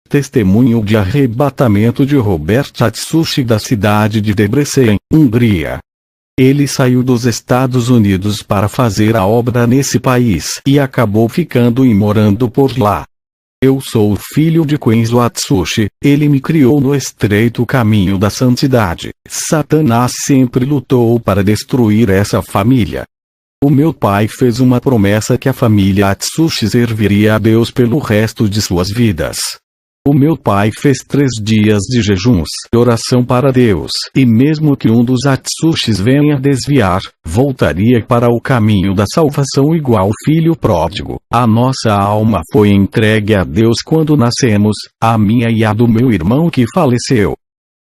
Testemunho de arrebatamento de Robert Atsushi da cidade de Debrecen, Hungria. Ele saiu dos Estados Unidos para fazer a obra nesse país e acabou ficando e morando por lá. Eu sou o filho de Kenzo Atsushi, ele me criou no estreito caminho da santidade. Satanás sempre lutou para destruir essa família. O meu pai fez uma promessa que a família Atsushi serviria a Deus pelo resto de suas vidas. O meu pai fez 3 dias de jejuns e oração para Deus, e mesmo que um dos Atsushis venha desviar, voltaria para o caminho da salvação igual filho pródigo. A nossa alma foi entregue a Deus quando nascemos, a minha e a do meu irmão que faleceu.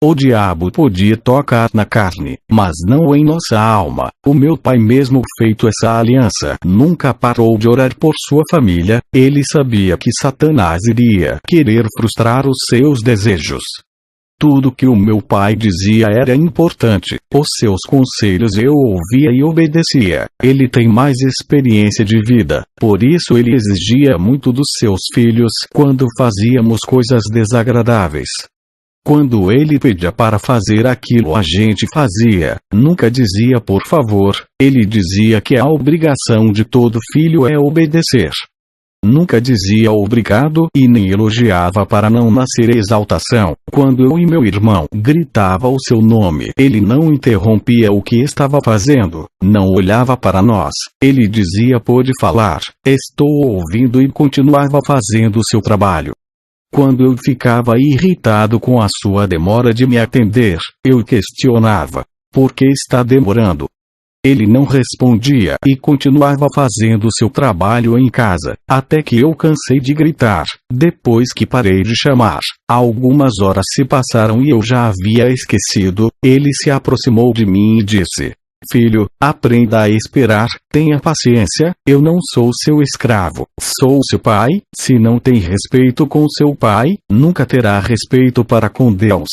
O diabo podia tocar na carne, mas não em nossa alma. O meu pai, mesmo feito essa aliança, nunca parou de orar por sua família. Ele sabia que Satanás iria querer frustrar os seus desejos. Tudo que o meu pai dizia era importante. Os seus conselhos eu ouvia e obedecia. Ele tem mais experiência de vida, por isso ele exigia muito dos seus filhos quando fazíamos coisas desagradáveis. Quando ele pedia para fazer aquilo, a gente fazia. Nunca dizia por favor, ele dizia que a obrigação de todo filho é obedecer. Nunca dizia obrigado e nem elogiava para não nascer exaltação. Quando eu e meu irmão gritava o seu nome, ele não interrompia o que estava fazendo, não olhava para nós. Ele dizia: pode falar, estou ouvindo, e continuava fazendo seu trabalho. Quando eu ficava irritado com a sua demora de me atender, eu questionava: por que está demorando? Ele não respondia e continuava fazendo seu trabalho em casa, até que eu cansei de gritar. Depois que parei de chamar, algumas horas se passaram e eu já havia esquecido. Ele se aproximou de mim e disse: filho, aprenda a esperar, tenha paciência, eu não sou seu escravo, sou seu pai. Se não tem respeito com seu pai, nunca terá respeito para com Deus.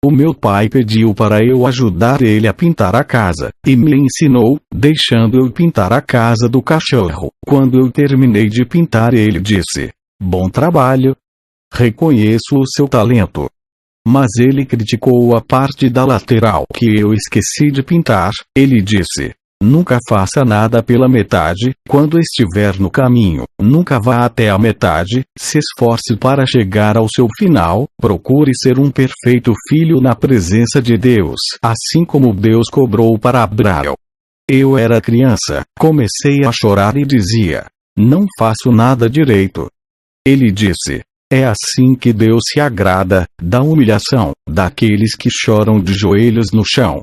O meu pai pediu para eu ajudar ele a pintar a casa, e me ensinou, deixando eu pintar a casa do cachorro. Quando eu terminei de pintar, ele disse: bom trabalho. Reconheço o seu talento. Mas ele criticou a parte da lateral que eu esqueci de pintar. Ele disse: nunca faça nada pela metade. Quando estiver no caminho, nunca vá até a metade. Se esforce para chegar ao seu final. Procure ser um perfeito filho na presença de Deus, assim como Deus cobrou para Abraão. Eu era criança, comecei a chorar e dizia: não faço nada direito. Ele disse: é assim que Deus se agrada, da humilhação, daqueles que choram de joelhos no chão.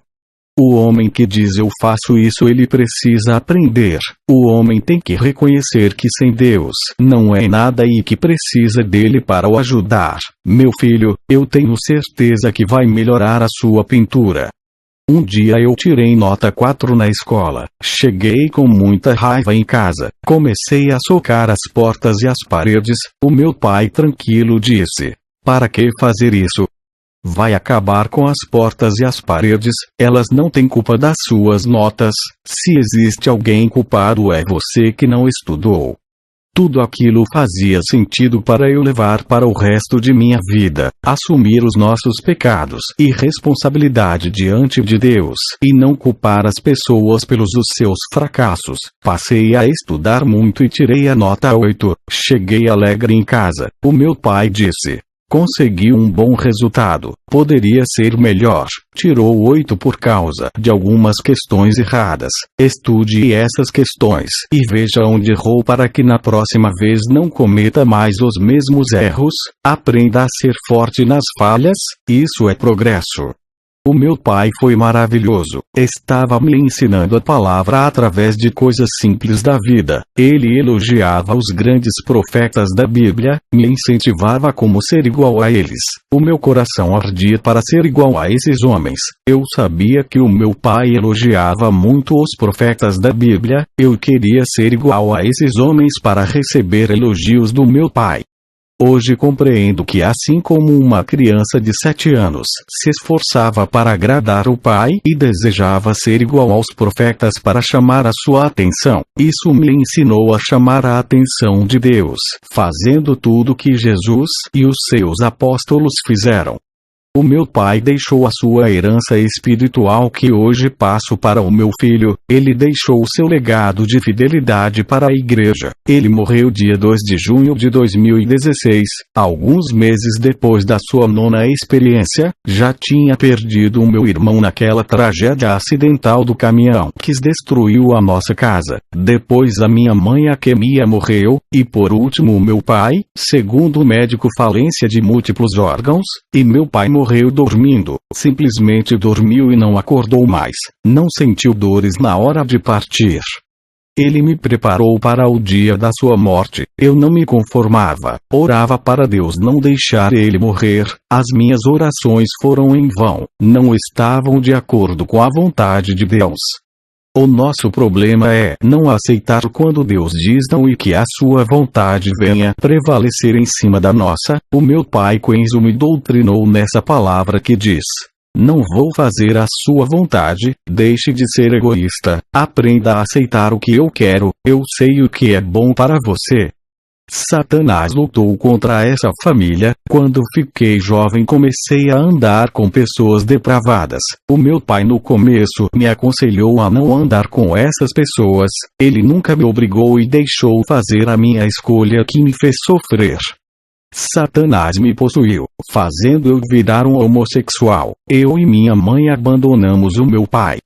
O homem que diz eu faço isso, ele precisa aprender. O homem tem que reconhecer que sem Deus não é nada e que precisa dele para o ajudar. Meu filho, eu tenho certeza que vai melhorar a sua pintura. Um dia eu tirei nota 4 na escola. Cheguei com muita raiva em casa. Comecei a socar as portas e as paredes. O meu pai, tranquilo, disse: para que fazer isso? Vai acabar com as portas e as paredes, elas não têm culpa das suas notas. Se existe alguém culpado, é você que não estudou. Tudo aquilo fazia sentido para eu levar para o resto de minha vida, assumir os nossos pecados e responsabilidade diante de Deus, e não culpar as pessoas pelos seus fracassos. Passei a estudar muito e tirei a nota 8. Cheguei alegre em casa. O meu pai disse: consegui um bom resultado, poderia ser melhor. Tirou 8 por causa de algumas questões erradas. Estude essas questões e veja onde errou para que na próxima vez não cometa mais os mesmos erros. Aprenda a ser forte nas falhas, isso é progresso. O meu pai foi maravilhoso. Estava me ensinando a palavra através de coisas simples da vida. Ele elogiava os grandes profetas da Bíblia, me incentivava a como ser igual a eles. O meu coração ardia para ser igual a esses homens. Eu sabia que o meu pai elogiava muito os profetas da Bíblia. Eu queria ser igual a esses homens para receber elogios do meu pai. Hoje compreendo que assim como uma criança de 7 anos se esforçava para agradar o pai e desejava ser igual aos profetas para chamar a sua atenção, isso me ensinou a chamar a atenção de Deus, fazendo tudo o que Jesus e os seus apóstolos fizeram. O meu pai deixou a sua herança espiritual que hoje passo para o meu filho. Ele deixou o seu legado de fidelidade para a igreja. Ele morreu dia 2 de junho de 2016, alguns meses depois da sua 9ª experiência. Já tinha perdido o meu irmão naquela tragédia acidental do caminhão que destruiu a nossa casa. Depois a minha mãe Akemia morreu, e por último o meu pai, segundo o médico, falência de múltiplos órgãos, e meu pai morreu dormindo, simplesmente dormiu e não acordou mais, não sentiu dores na hora de partir. Ele me preparou para o dia da sua morte. Eu não me conformava, orava para Deus não deixar ele morrer. As minhas orações foram em vão, não estavam de acordo com a vontade de Deus. O nosso problema é não aceitar quando Deus diz não e que a sua vontade venha prevalecer em cima da nossa. O meu pai Kenzo me doutrinou nessa palavra que diz: não vou fazer a sua vontade, deixe de ser egoísta, aprenda a aceitar o que eu quero, eu sei o que é bom para você. Satanás lutou contra essa família. Quando fiquei jovem comecei a andar com pessoas depravadas. O meu pai no começo me aconselhou a não andar com essas pessoas. Ele nunca me obrigou e deixou fazer a minha escolha que me fez sofrer. Satanás me possuiu, fazendo eu virar um homossexual. Eu e minha mãe abandonamos o meu pai.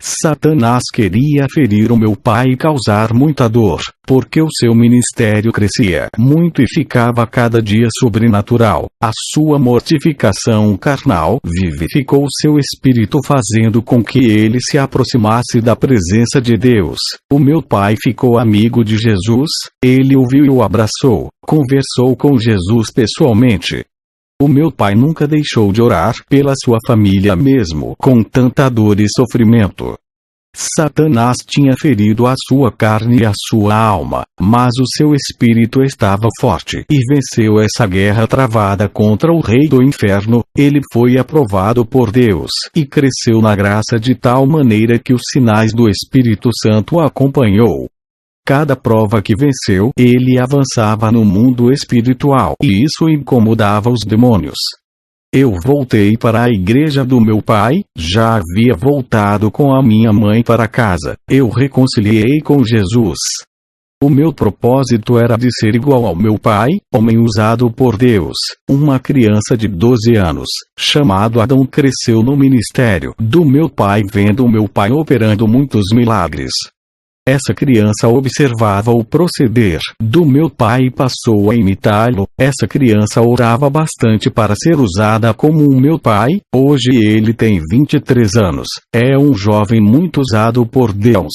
Satanás queria ferir o meu pai e causar muita dor, porque o seu ministério crescia muito e ficava cada dia sobrenatural. A sua mortificação carnal vivificou seu espírito, fazendo com que ele se aproximasse da presença de Deus. O meu pai ficou amigo de Jesus, ele o viu e o abraçou, conversou com Jesus pessoalmente. O meu pai nunca deixou de orar pela sua família mesmo com tanta dor e sofrimento. Satanás tinha ferido a sua carne e a sua alma, mas o seu espírito estava forte e venceu essa guerra travada contra o rei do inferno. Ele foi aprovado por Deus e cresceu na graça de tal maneira que os sinais do Espírito Santo o acompanhou. Cada prova que venceu, ele avançava no mundo espiritual, e isso incomodava os demônios. Eu voltei para a igreja do meu pai, já havia voltado com a minha mãe para casa. Eu reconciliei com Jesus. O meu propósito era de ser igual ao meu pai, homem usado por Deus. Uma criança de 12 anos, chamado Adão, cresceu no ministério do meu pai, vendo o meu pai operando muitos milagres. Essa criança observava o proceder do meu pai e passou a imitá-lo. Essa criança orava bastante para ser usada como o meu pai. Hoje ele tem 23 anos. É um jovem muito usado por Deus.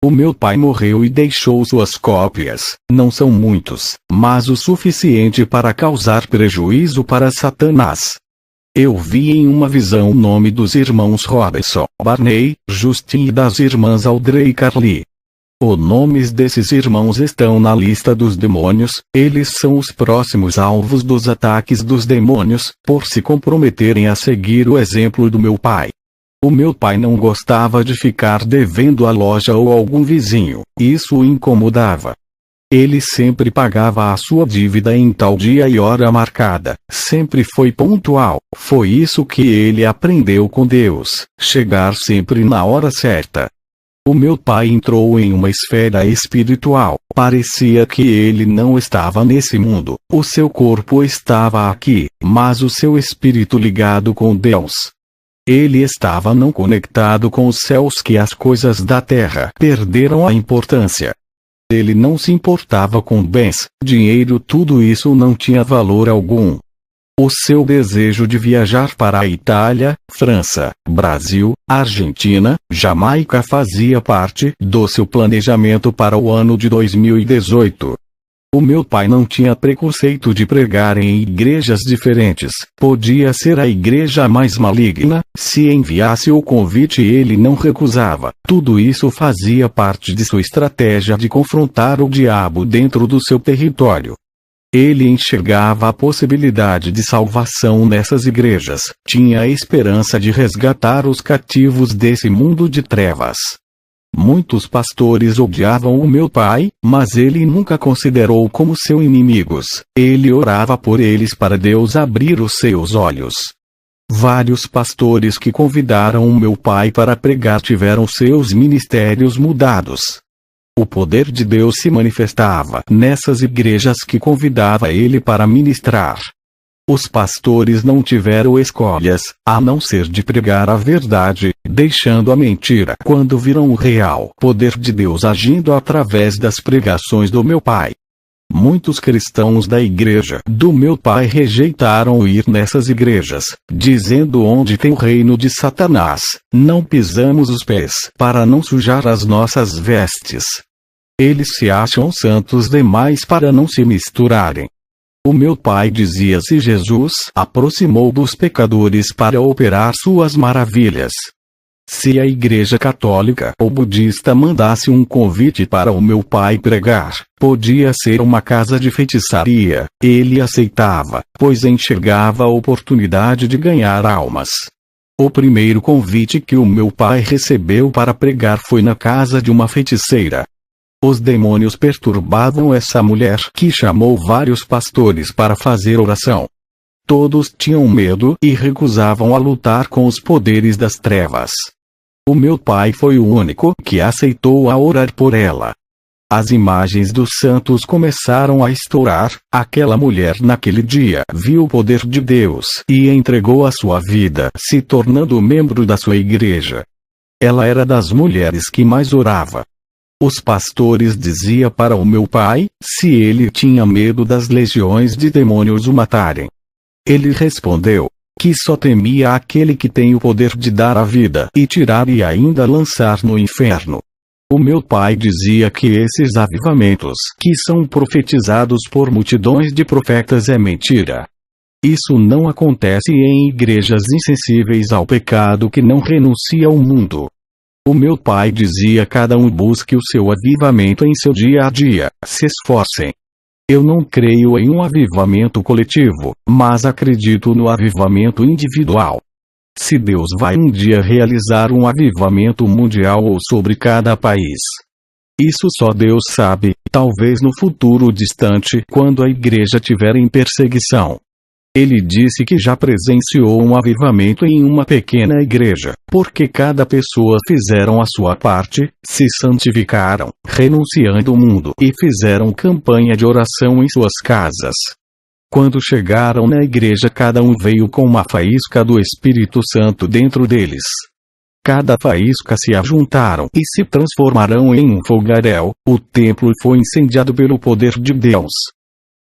O meu pai morreu e deixou suas cópias. Não são muitos, mas o suficiente para causar prejuízo para Satanás. Eu vi em uma visão o nome dos irmãos Robinson, Barney, Justin e das irmãs Audrey e Carly. Os nomes desses irmãos estão na lista dos demônios. Eles são os próximos alvos dos ataques dos demônios, por se comprometerem a seguir o exemplo do meu pai. O meu pai não gostava de ficar devendo à loja ou a algum vizinho. Isso o incomodava. Ele sempre pagava a sua dívida em tal dia e hora marcada. Sempre foi pontual. Foi isso que ele aprendeu com Deus. Chegar sempre na hora certa. O meu pai entrou em uma esfera espiritual. Parecia que ele não estava nesse mundo. O seu corpo estava aqui, mas o seu espírito ligado com Deus. Ele estava não conectado com os céus, que as coisas da terra perderam a importância. Ele não se importava com bens, dinheiro, tudo isso não tinha valor algum. O seu desejo de viajar para a Itália, França, Brasil, Argentina, Jamaica fazia parte do seu planejamento para o ano de 2018. O meu pai não tinha preconceito de pregar em igrejas diferentes. Podia ser a igreja mais maligna, se enviasse o convite ele não recusava. Tudo isso fazia parte de sua estratégia de confrontar o diabo dentro do seu território. Ele enxergava a possibilidade de salvação nessas igrejas, tinha a esperança de resgatar os cativos desse mundo de trevas. Muitos pastores odiavam o meu pai, mas ele nunca considerou como seus inimigos. Ele orava por eles para Deus abrir os seus olhos. Vários pastores que convidaram o meu pai para pregar tiveram seus ministérios mudados. O poder de Deus se manifestava nessas igrejas que convidava ele para ministrar. Os pastores não tiveram escolhas, a não ser de pregar a verdade, deixando a mentira quando viram o real poder de Deus agindo através das pregações do meu pai. Muitos cristãos da igreja do meu pai rejeitaram ir nessas igrejas, dizendo: onde tem o reino de Satanás, não pisamos os pés, para não sujar as nossas vestes. Eles se acham santos demais para não se misturarem. O meu pai dizia: se Jesus aproximou dos pecadores para operar suas maravilhas. Se a igreja católica ou budista mandasse um convite para o meu pai pregar, podia ser uma casa de feitiçaria, ele aceitava, pois enxergava a oportunidade de ganhar almas. O primeiro convite que o meu pai recebeu para pregar foi na casa de uma feiticeira. Os demônios perturbavam essa mulher, que chamou vários pastores para fazer oração. Todos tinham medo e recusavam a lutar com os poderes das trevas. O meu pai foi o único que aceitou a orar por ela. As imagens dos santos começaram a estourar. Aquela mulher naquele dia viu o poder de Deus e entregou a sua vida, se tornando membro da sua igreja. Ela era das mulheres que mais orava. Os pastores diziam para o meu pai, se ele tinha medo das legiões de demônios o matarem. Ele respondeu que só temia aquele que tem o poder de dar a vida e tirar e ainda lançar no inferno. O meu pai dizia que esses avivamentos que são profetizados por multidões de profetas é mentira. Isso não acontece em igrejas insensíveis ao pecado que não renuncia ao mundo. O meu pai dizia: cada um busque o seu avivamento em seu dia a dia, se esforcem. Eu não creio em um avivamento coletivo, mas acredito no avivamento individual. Se Deus vai um dia realizar um avivamento mundial ou sobre cada país, isso só Deus sabe, talvez no futuro distante, quando a igreja estiver em perseguição. Ele disse que já presenciou um avivamento em uma pequena igreja, porque cada pessoa fizeram a sua parte, se santificaram, renunciando ao mundo e fizeram campanha de oração em suas casas. Quando chegaram na igreja, cada um veio com uma faísca do Espírito Santo dentro deles. Cada faísca se ajuntaram e se transformarão em um fogaréu. O templo foi incendiado pelo poder de Deus.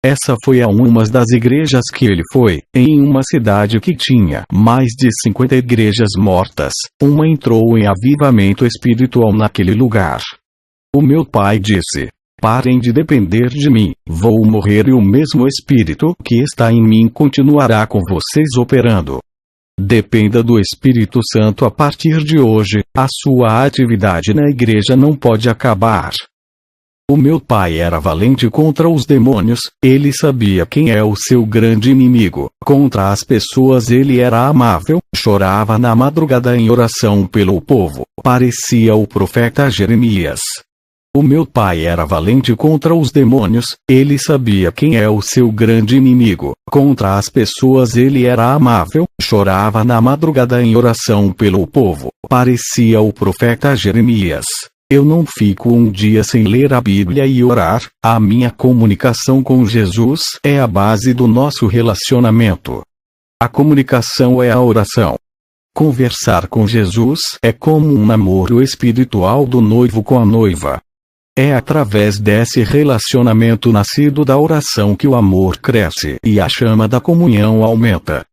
Essa foi a uma das igrejas que ele foi, em uma cidade que tinha mais de 50 igrejas mortas. Uma entrou em avivamento espiritual naquele lugar. O meu pai disse: parem de depender de mim, vou morrer e o mesmo Espírito que está em mim continuará com vocês operando. Dependa do Espírito Santo a partir de hoje, a sua atividade na igreja não pode acabar. O meu pai era valente contra os demônios, ele sabia quem é o seu grande inimigo. Contra as pessoas ele era amável, chorava na madrugada em oração pelo povo, parecia o profeta Jeremias. O meu pai era valente contra os demônios, ele sabia quem é o seu grande inimigo. Contra as pessoas ele era amável, chorava na madrugada em oração pelo povo, parecia o profeta Jeremias. Eu não fico um dia sem ler a Bíblia e orar. A minha comunicação com Jesus é a base do nosso relacionamento. A comunicação é a oração. Conversar com Jesus é como um namoro espiritual do noivo com a noiva. É através desse relacionamento nascido da oração que o amor cresce e a chama da comunhão aumenta.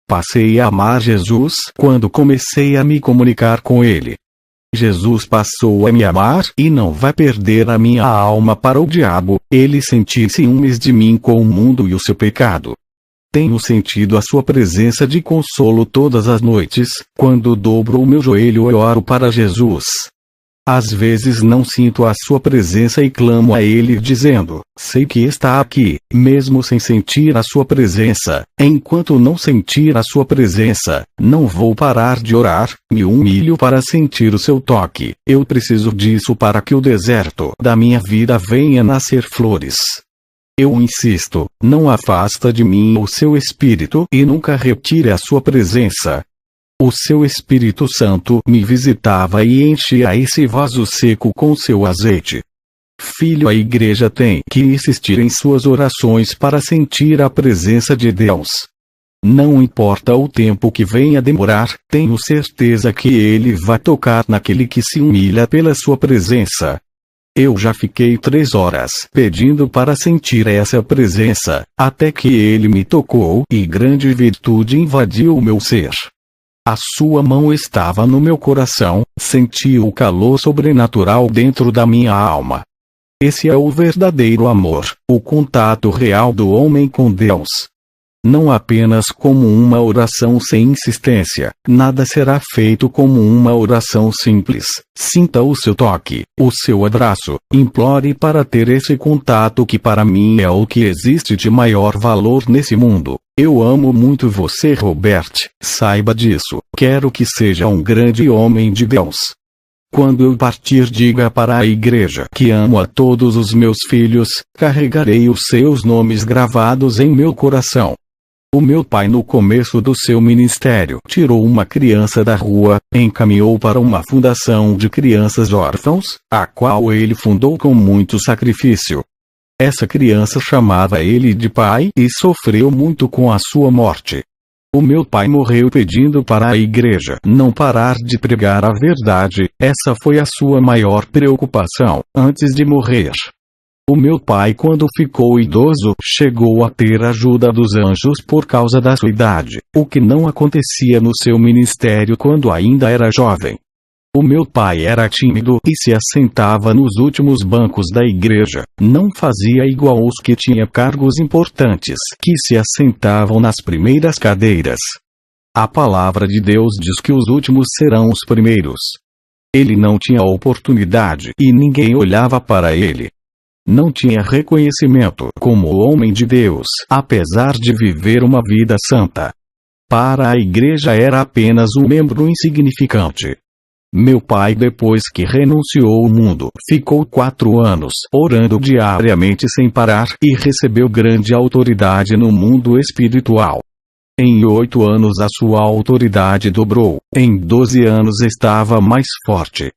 Passei a amar Jesus quando comecei a me comunicar com ele. Jesus passou a me amar e não vai perder a minha alma para o diabo. Ele sentiu ciúmes de mim com o mundo e o seu pecado. Tenho sentido a sua presença de consolo todas as noites, quando dobro o meu joelho e oro para Jesus. Às vezes não sinto a sua presença e clamo a ele dizendo, sei que está aqui, mesmo sem sentir a sua presença. Enquanto não sentir a sua presença, não vou parar de orar, me humilho para sentir o seu toque. Eu preciso disso para que o deserto da minha vida venha nascer flores. Eu insisto, não afasta de mim o seu Espírito e nunca retire a sua presença. O seu Espírito Santo me visitava e enchia esse vaso seco com seu azeite. Filho, a igreja tem que insistir em suas orações para sentir a presença de Deus. Não importa o tempo que venha demorar, tenho certeza que Ele vai tocar naquele que se humilha pela sua presença. Eu já fiquei 3 horas pedindo para sentir essa presença, até que Ele me tocou e grande virtude invadiu o meu ser. A sua mão estava no meu coração, senti o calor sobrenatural dentro da minha alma. Esse é o verdadeiro amor, o contato real do homem com Deus. Não apenas como uma oração sem insistência, nada será feito como uma oração simples. Sinta o seu toque, o seu abraço, implore para ter esse contato que para mim é o que existe de maior valor nesse mundo. Eu amo muito você, Robert, saiba disso, quero que seja um grande homem de Deus. Quando eu partir, diga para a igreja que amo a todos os meus filhos, carregarei os seus nomes gravados em meu coração. O meu pai, no começo do seu ministério, tirou uma criança da rua, encaminhou para uma fundação de crianças órfãos, a qual ele fundou com muito sacrifício. Essa criança chamava ele de pai e sofreu muito com a sua morte. O meu pai morreu pedindo para a igreja não parar de pregar a verdade, essa foi a sua maior preocupação, antes de morrer. O meu pai, quando ficou idoso, chegou a ter a ajuda dos anjos por causa da sua idade, o que não acontecia no seu ministério quando ainda era jovem. O meu pai era tímido e se assentava nos últimos bancos da igreja, não fazia igual os que tinham cargos importantes, que se assentavam nas primeiras cadeiras. A palavra de Deus diz que os últimos serão os primeiros. Ele não tinha oportunidade e ninguém olhava para ele. Não tinha reconhecimento como homem de Deus, apesar de viver uma vida santa. Para a igreja era apenas um membro insignificante. Meu pai, depois que renunciou ao mundo, ficou 4 anos orando diariamente sem parar e recebeu grande autoridade no mundo espiritual. Em 8 anos a sua autoridade dobrou, em 12 anos estava mais forte.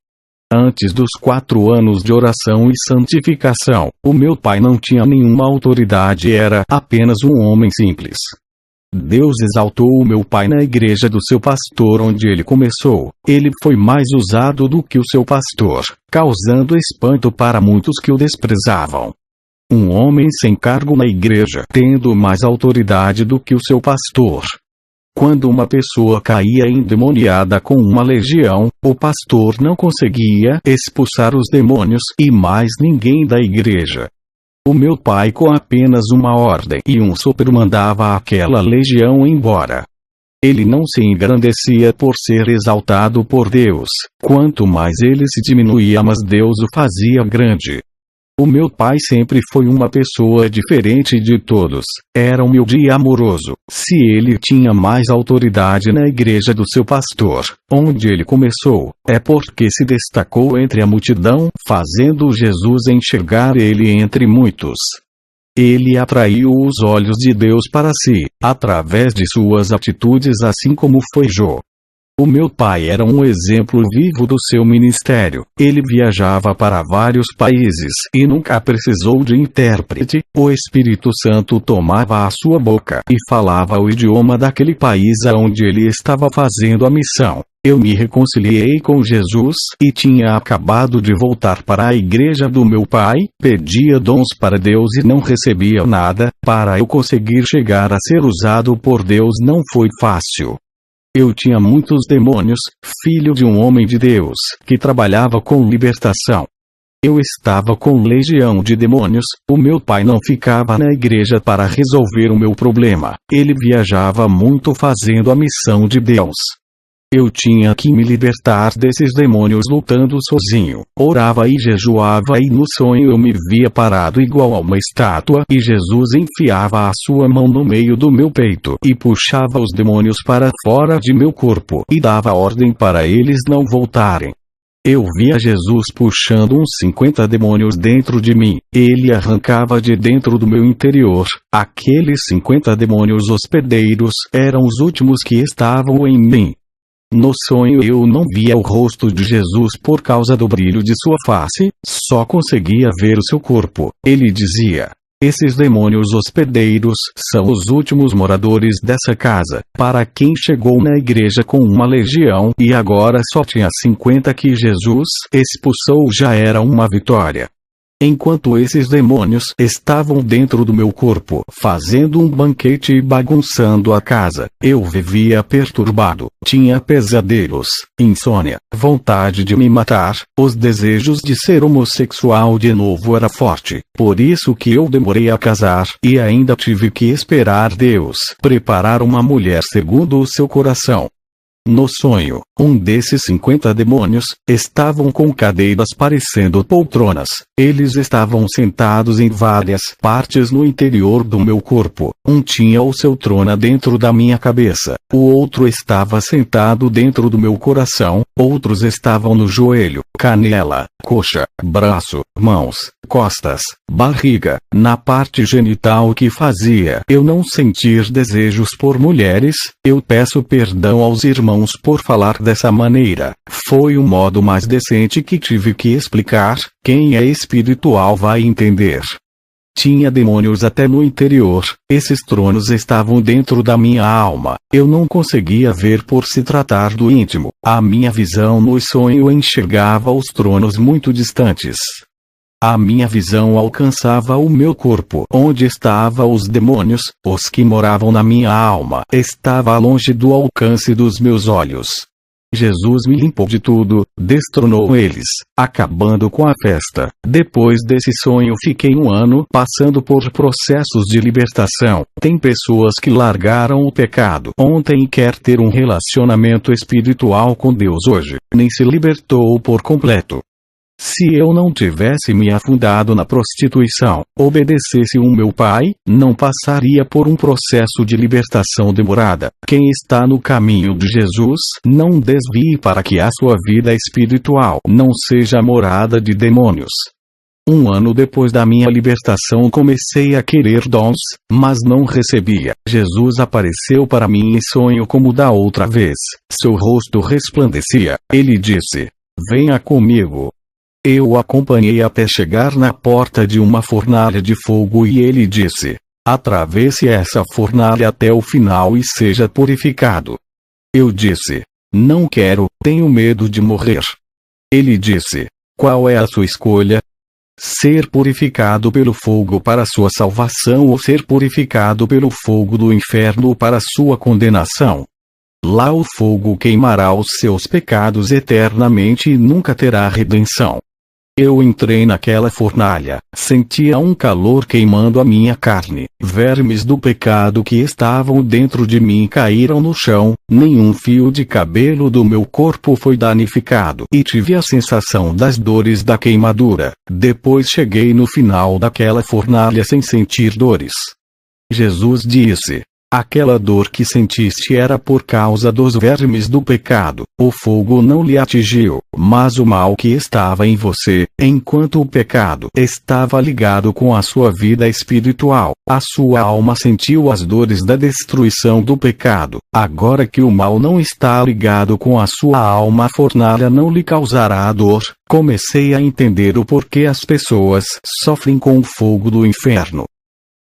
Antes dos 4 anos de oração e santificação, o meu pai não tinha nenhuma autoridade, era apenas um homem simples. Deus exaltou o meu pai na igreja do seu pastor onde ele começou. Ele foi mais usado do que o seu pastor, causando espanto para muitos que o desprezavam. Um homem sem cargo na igreja, tendo mais autoridade do que o seu pastor. Quando uma pessoa caía endemoniada com uma legião, o pastor não conseguia expulsar os demônios e mais ninguém da igreja. O meu pai, com apenas uma ordem e um sopro, mandava aquela legião embora. Ele não se engrandecia por ser exaltado por Deus, quanto mais ele se diminuía, mas Deus o fazia grande. O meu pai sempre foi uma pessoa diferente de todos, era humilde e amoroso. Se ele tinha mais autoridade na igreja do seu pastor, onde ele começou, é porque se destacou entre a multidão, fazendo Jesus enxergar ele entre muitos. Ele atraiu os olhos de Deus para si, através de suas atitudes, assim como foi Jó. O meu pai era um exemplo vivo do seu ministério. Ele viajava para vários países e nunca precisou de intérprete. O Espírito Santo tomava a sua boca e falava o idioma daquele país aonde ele estava fazendo a missão. Eu me reconciliei com Jesus e tinha acabado de voltar para a igreja do meu pai, pedia dons para Deus e não recebia nada. Para eu conseguir chegar a ser usado por Deus não foi fácil. Eu tinha muitos demônios, filho de um homem de Deus, que trabalhava com libertação. Eu estava com legião de demônios. O meu pai não ficava na igreja para resolver o meu problema. Ele viajava muito fazendo a missão de Deus. Eu tinha que me libertar desses demônios lutando sozinho. Orava e jejuava e no sonho eu me via parado igual a uma estátua e Jesus enfiava a sua mão no meio do meu peito e puxava os demônios para fora de meu corpo e dava ordem para eles não voltarem. Eu via Jesus puxando uns 50 demônios dentro de mim. Ele arrancava de dentro do meu interior. Aqueles 50 demônios hospedeiros eram os últimos que estavam em mim. No sonho eu não via o rosto de Jesus por causa do brilho de sua face, só conseguia ver o seu corpo. Ele dizia: esses demônios hospedeiros são os últimos moradores dessa casa, para quem chegou na igreja com uma legião e agora só tinha 50 que Jesus expulsou, já era uma vitória. Enquanto esses demônios estavam dentro do meu corpo, fazendo um banquete e bagunçando a casa, eu vivia perturbado, tinha pesadelos, insônia, vontade de me matar, os desejos de ser homossexual de novo era forte, por isso que eu demorei a casar, e ainda tive que esperar Deus preparar uma mulher segundo o seu coração. No sonho, um desses 50 demônios estavam com cadeiras parecendo poltronas. Eles estavam sentados em várias partes no interior do meu corpo. Um tinha o seu trono dentro da minha cabeça. O outro estava sentado dentro do meu coração. Outros estavam no joelho, canela, coxa, braço, mãos, costas, barriga, na parte genital que fazia eu não sentir desejos por mulheres. Eu peço perdão aos irmãos por falar dessa maneira. Foi o modo mais decente que tive que explicar. Quem é espiritual vai entender. Tinha demônios até no interior. Esses tronos estavam dentro da minha alma. Eu não conseguia ver por se tratar do íntimo. A minha visão no sonho enxergava os tronos muito distantes. A minha visão alcançava o meu corpo. Onde estavam os demônios, os que moravam na minha alma, estava longe do alcance dos meus olhos. Jesus me limpou de tudo, destronou eles, acabando com a festa. Depois desse sonho fiquei um ano passando por processos de libertação. Tem pessoas que largaram o pecado ontem e quer ter um relacionamento espiritual com Deus hoje, nem se libertou por completo. Se eu não tivesse me afundado na prostituição, obedecesse o meu pai, não passaria por um processo de libertação demorada. Quem está no caminho de Jesus, não desvie para que a sua vida espiritual não seja morada de demônios. Um ano depois da minha libertação comecei a querer dons, mas não recebia. Jesus apareceu para mim em sonho como da outra vez. Seu rosto resplandecia. Ele disse: venha comigo. Eu o acompanhei até chegar na porta de uma fornalha de fogo e ele disse: atravesse essa fornalha até o final e seja purificado. Eu disse: não quero, tenho medo de morrer. Ele disse: qual é a sua escolha? Ser purificado pelo fogo para sua salvação ou ser purificado pelo fogo do inferno para sua condenação? Lá o fogo queimará os seus pecados eternamente e nunca terá redenção. Eu entrei naquela fornalha, sentia um calor queimando a minha carne. Vermes do pecado que estavam dentro de mim caíram no chão, nenhum fio de cabelo do meu corpo foi danificado e tive a sensação das dores da queimadura. Depois cheguei no final daquela fornalha sem sentir dores. Jesus disse: aquela dor que sentiste era por causa dos vermes do pecado. O fogo não lhe atingiu, mas o mal que estava em você, enquanto o pecado estava ligado com a sua vida espiritual, a sua alma sentiu as dores da destruição do pecado. Agora que o mal não está ligado com a sua alma, a fornalha não lhe causará a dor. Comecei a entender o porquê as pessoas sofrem com o fogo do inferno.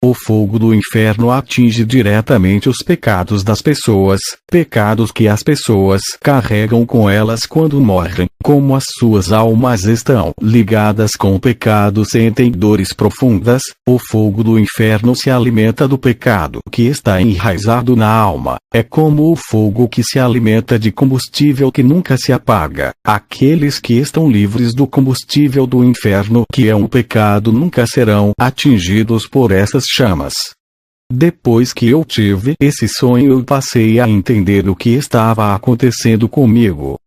O fogo do inferno atinge diretamente os pecados das pessoas, pecados que as pessoas carregam com elas quando morrem. Como as suas almas estão ligadas com o pecado, sentem dores profundas. O fogo do inferno se alimenta do pecado que está enraizado na alma. É como o fogo que se alimenta de combustível que nunca se apaga. Aqueles que estão livres do combustível do inferno, que é um pecado, nunca serão atingidos por essas chamas. Depois que eu tive esse sonho, eu passei a entender o que estava acontecendo comigo.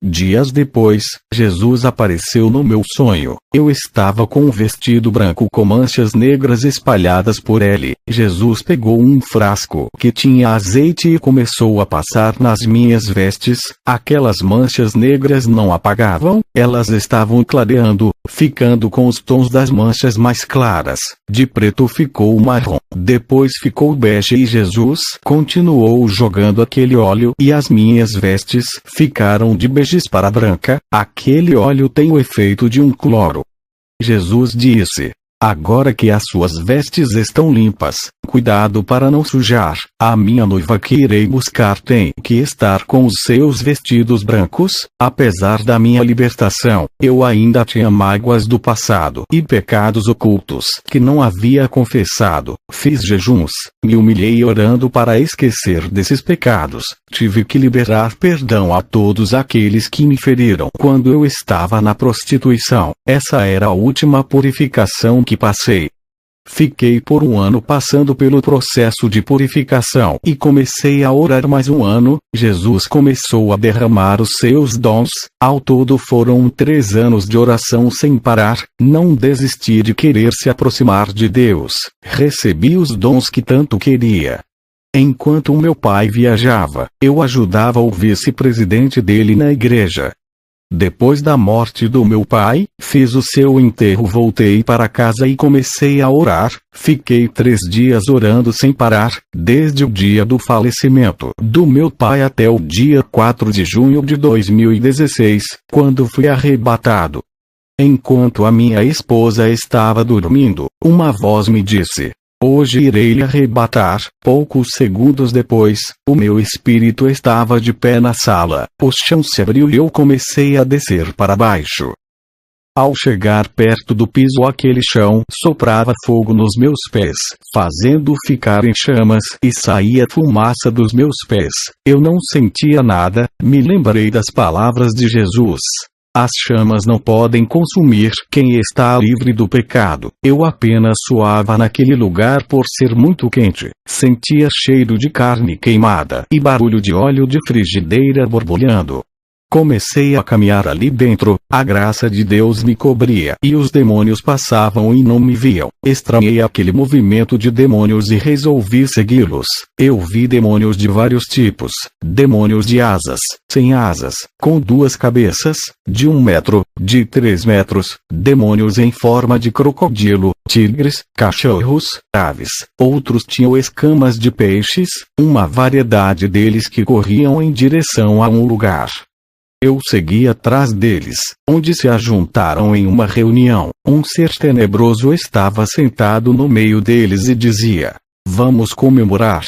Dias depois, Jesus apareceu no meu sonho. Eu estava com um vestido branco com manchas negras espalhadas por ele. Jesus pegou um frasco que tinha azeite e começou a passar nas minhas vestes. Aquelas manchas negras não apagavam, elas estavam clareando, ficando com os tons das manchas mais claras. De preto ficou marrom, depois ficou bege e Jesus continuou jogando aquele óleo e as minhas vestes ficaram de bege para branca. Aquele óleo tem o efeito de um cloro. Jesus disse: agora que as suas vestes estão limpas, cuidado para não sujar. A minha noiva que irei buscar tem que estar com os seus vestidos brancos. Apesar da minha libertação, eu ainda tinha mágoas do passado e pecados ocultos que não havia confessado. Fiz jejuns, me humilhei orando para esquecer desses pecados. Tive que liberar perdão a todos aqueles que me feriram quando eu estava na prostituição. Essa era a última purificação que passei. Fiquei por um ano passando pelo processo de purificação e comecei a orar mais um ano. Jesus começou a derramar os seus dons. Ao todo foram 3 anos de oração sem parar. Não desisti de querer se aproximar de Deus. Recebi os dons que tanto queria. Enquanto o meu pai viajava, eu ajudava o vice-presidente dele na igreja. Depois da morte do meu pai, fiz o seu enterro, voltei para casa e comecei a orar. Fiquei 3 dias orando sem parar, desde o dia do falecimento do meu pai até o dia 4 de junho de 2016, quando fui arrebatado. Enquanto a minha esposa estava dormindo, uma voz me disse: hoje irei lhe arrebatar. Poucos segundos depois, o meu espírito estava de pé na sala. O chão se abriu e eu comecei a descer para baixo. Ao chegar perto do piso, aquele chão soprava fogo nos meus pés, fazendo ficar em chamas, e saía fumaça dos meus pés. Eu não sentia nada. Me lembrei das palavras de Jesus: as chamas não podem consumir quem está livre do pecado. Eu apenas suava naquele lugar por ser muito quente. Sentia cheiro de carne queimada e barulho de óleo de frigideira borbulhando. Comecei a caminhar ali dentro, a graça de Deus me cobria e os demônios passavam e não me viam. Estranhei aquele movimento de demônios e resolvi segui-los. Eu vi demônios de vários tipos: demônios de asas, sem asas, com 2 cabeças, de 1 metro, de 3 metros, demônios em forma de crocodilo, tigres, cachorros, aves. Outros tinham escamas de peixes, uma variedade deles que corriam em direção a um lugar. Eu segui atrás deles, onde se ajuntaram em uma reunião. Um ser tenebroso estava sentado no meio deles e dizia: vamos comemorar.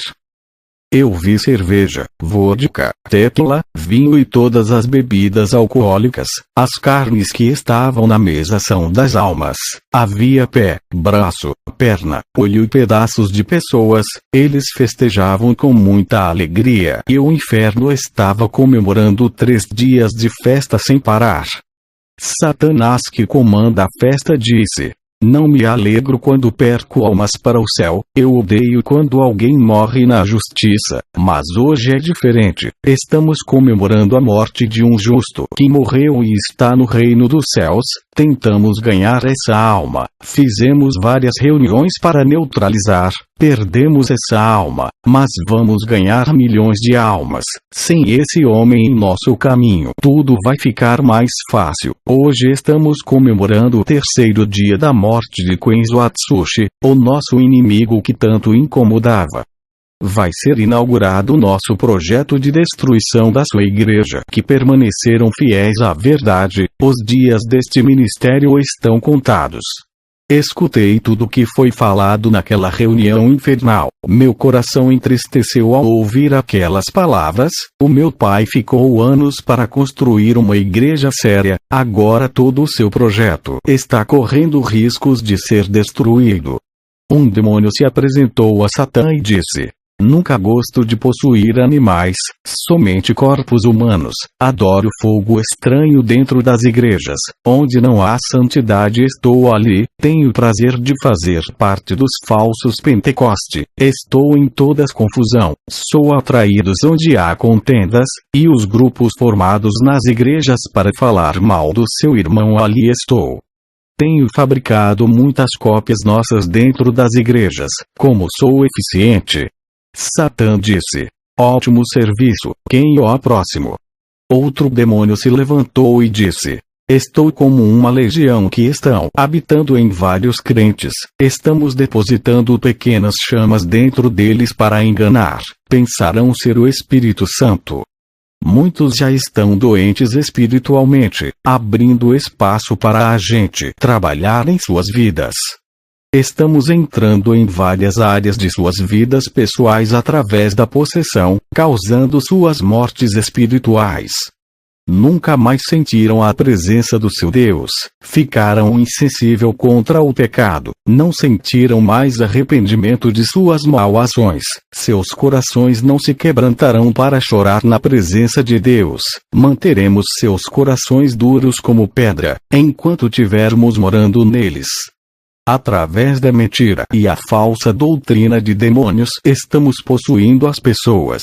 Eu vi cerveja, vodka, tequila, vinho e todas as bebidas alcoólicas. As carnes que estavam na mesa são das almas. Havia pé, braço, perna, olho e pedaços de pessoas. Eles festejavam com muita alegria. E o inferno estava comemorando 3 dias de festa sem parar. Satanás, que comanda a festa, disse: não me alegro quando perco almas para o céu. Eu odeio quando alguém morre na justiça. Mas hoje é diferente. Estamos comemorando a morte de um justo que morreu e está no reino dos céus. Tentamos ganhar essa alma. Fizemos várias reuniões para neutralizar. Perdemos essa alma. Mas vamos ganhar milhões de almas. Sem esse homem em nosso caminho, tudo vai ficar mais fácil. Hoje estamos comemorando o 3º dia da morte de Kenzo Atsushi, o nosso inimigo que tanto incomodava. Vai ser inaugurado o nosso projeto de destruição da sua igreja, que permaneceram fiéis à verdade. Os dias deste ministério estão contados. Escutei tudo o que foi falado naquela reunião infernal. Meu coração entristeceu ao ouvir aquelas palavras. O meu pai ficou anos para construir uma igreja séria. Agora todo o seu projeto está correndo riscos de ser destruído. Um demônio se apresentou a Satã e disse: Nunca gosto de possuir animais, somente corpos humanos. Adoro fogo estranho dentro das igrejas. Onde não há santidade estou ali. Tenho prazer de fazer parte dos falsos Pentecoste. Estou em todas confusão. Sou atraídos onde há contendas, e os grupos formados nas igrejas para falar mal do seu irmão ali estou. Tenho fabricado muitas cópias nossas dentro das igrejas. Como sou eficiente! Satã disse: ótimo serviço, quem o próximo? Outro demônio se levantou e disse: estou como uma legião que estão habitando em vários crentes. Estamos depositando pequenas chamas dentro deles para enganar. Pensarão ser o Espírito Santo. Muitos já estão doentes espiritualmente, abrindo espaço para a gente trabalhar em suas vidas. Estamos entrando em várias áreas de suas vidas pessoais através da possessão, causando suas mortes espirituais. Nunca mais sentiram a presença do seu Deus, ficaram insensíveis contra o pecado, não sentiram mais arrependimento de suas mal ações, seus corações não se quebrantarão para chorar na presença de Deus, manteremos seus corações duros como pedra, enquanto tivermos morando neles. Através da mentira e a falsa doutrina de demônios, estamos possuindo as pessoas.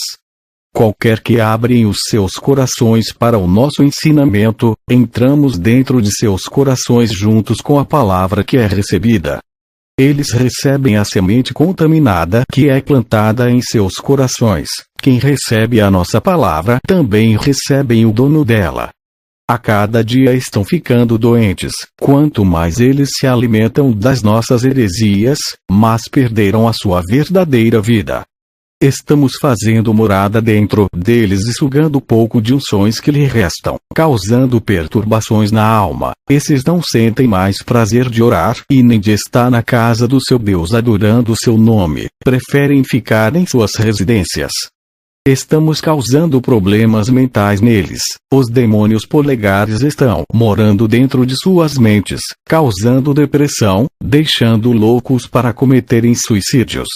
Qualquer que abrem os seus corações para o nosso ensinamento, entramos dentro de seus corações juntos com a palavra que é recebida. Eles recebem a semente contaminada que é plantada em seus corações. Quem recebe a nossa palavra também recebe o dono dela. A cada dia estão ficando doentes. Quanto mais eles se alimentam das nossas heresias, mais perderam a sua verdadeira vida. Estamos fazendo morada dentro deles e sugando pouco de unções que lhe restam, causando perturbações na alma. Esses não sentem mais prazer de orar e nem de estar na casa do seu Deus adorando o seu nome. Preferem ficar em suas residências. Estamos causando problemas mentais neles. Os demônios polegares estão morando dentro de suas mentes, causando depressão, deixando loucos para cometerem suicídios.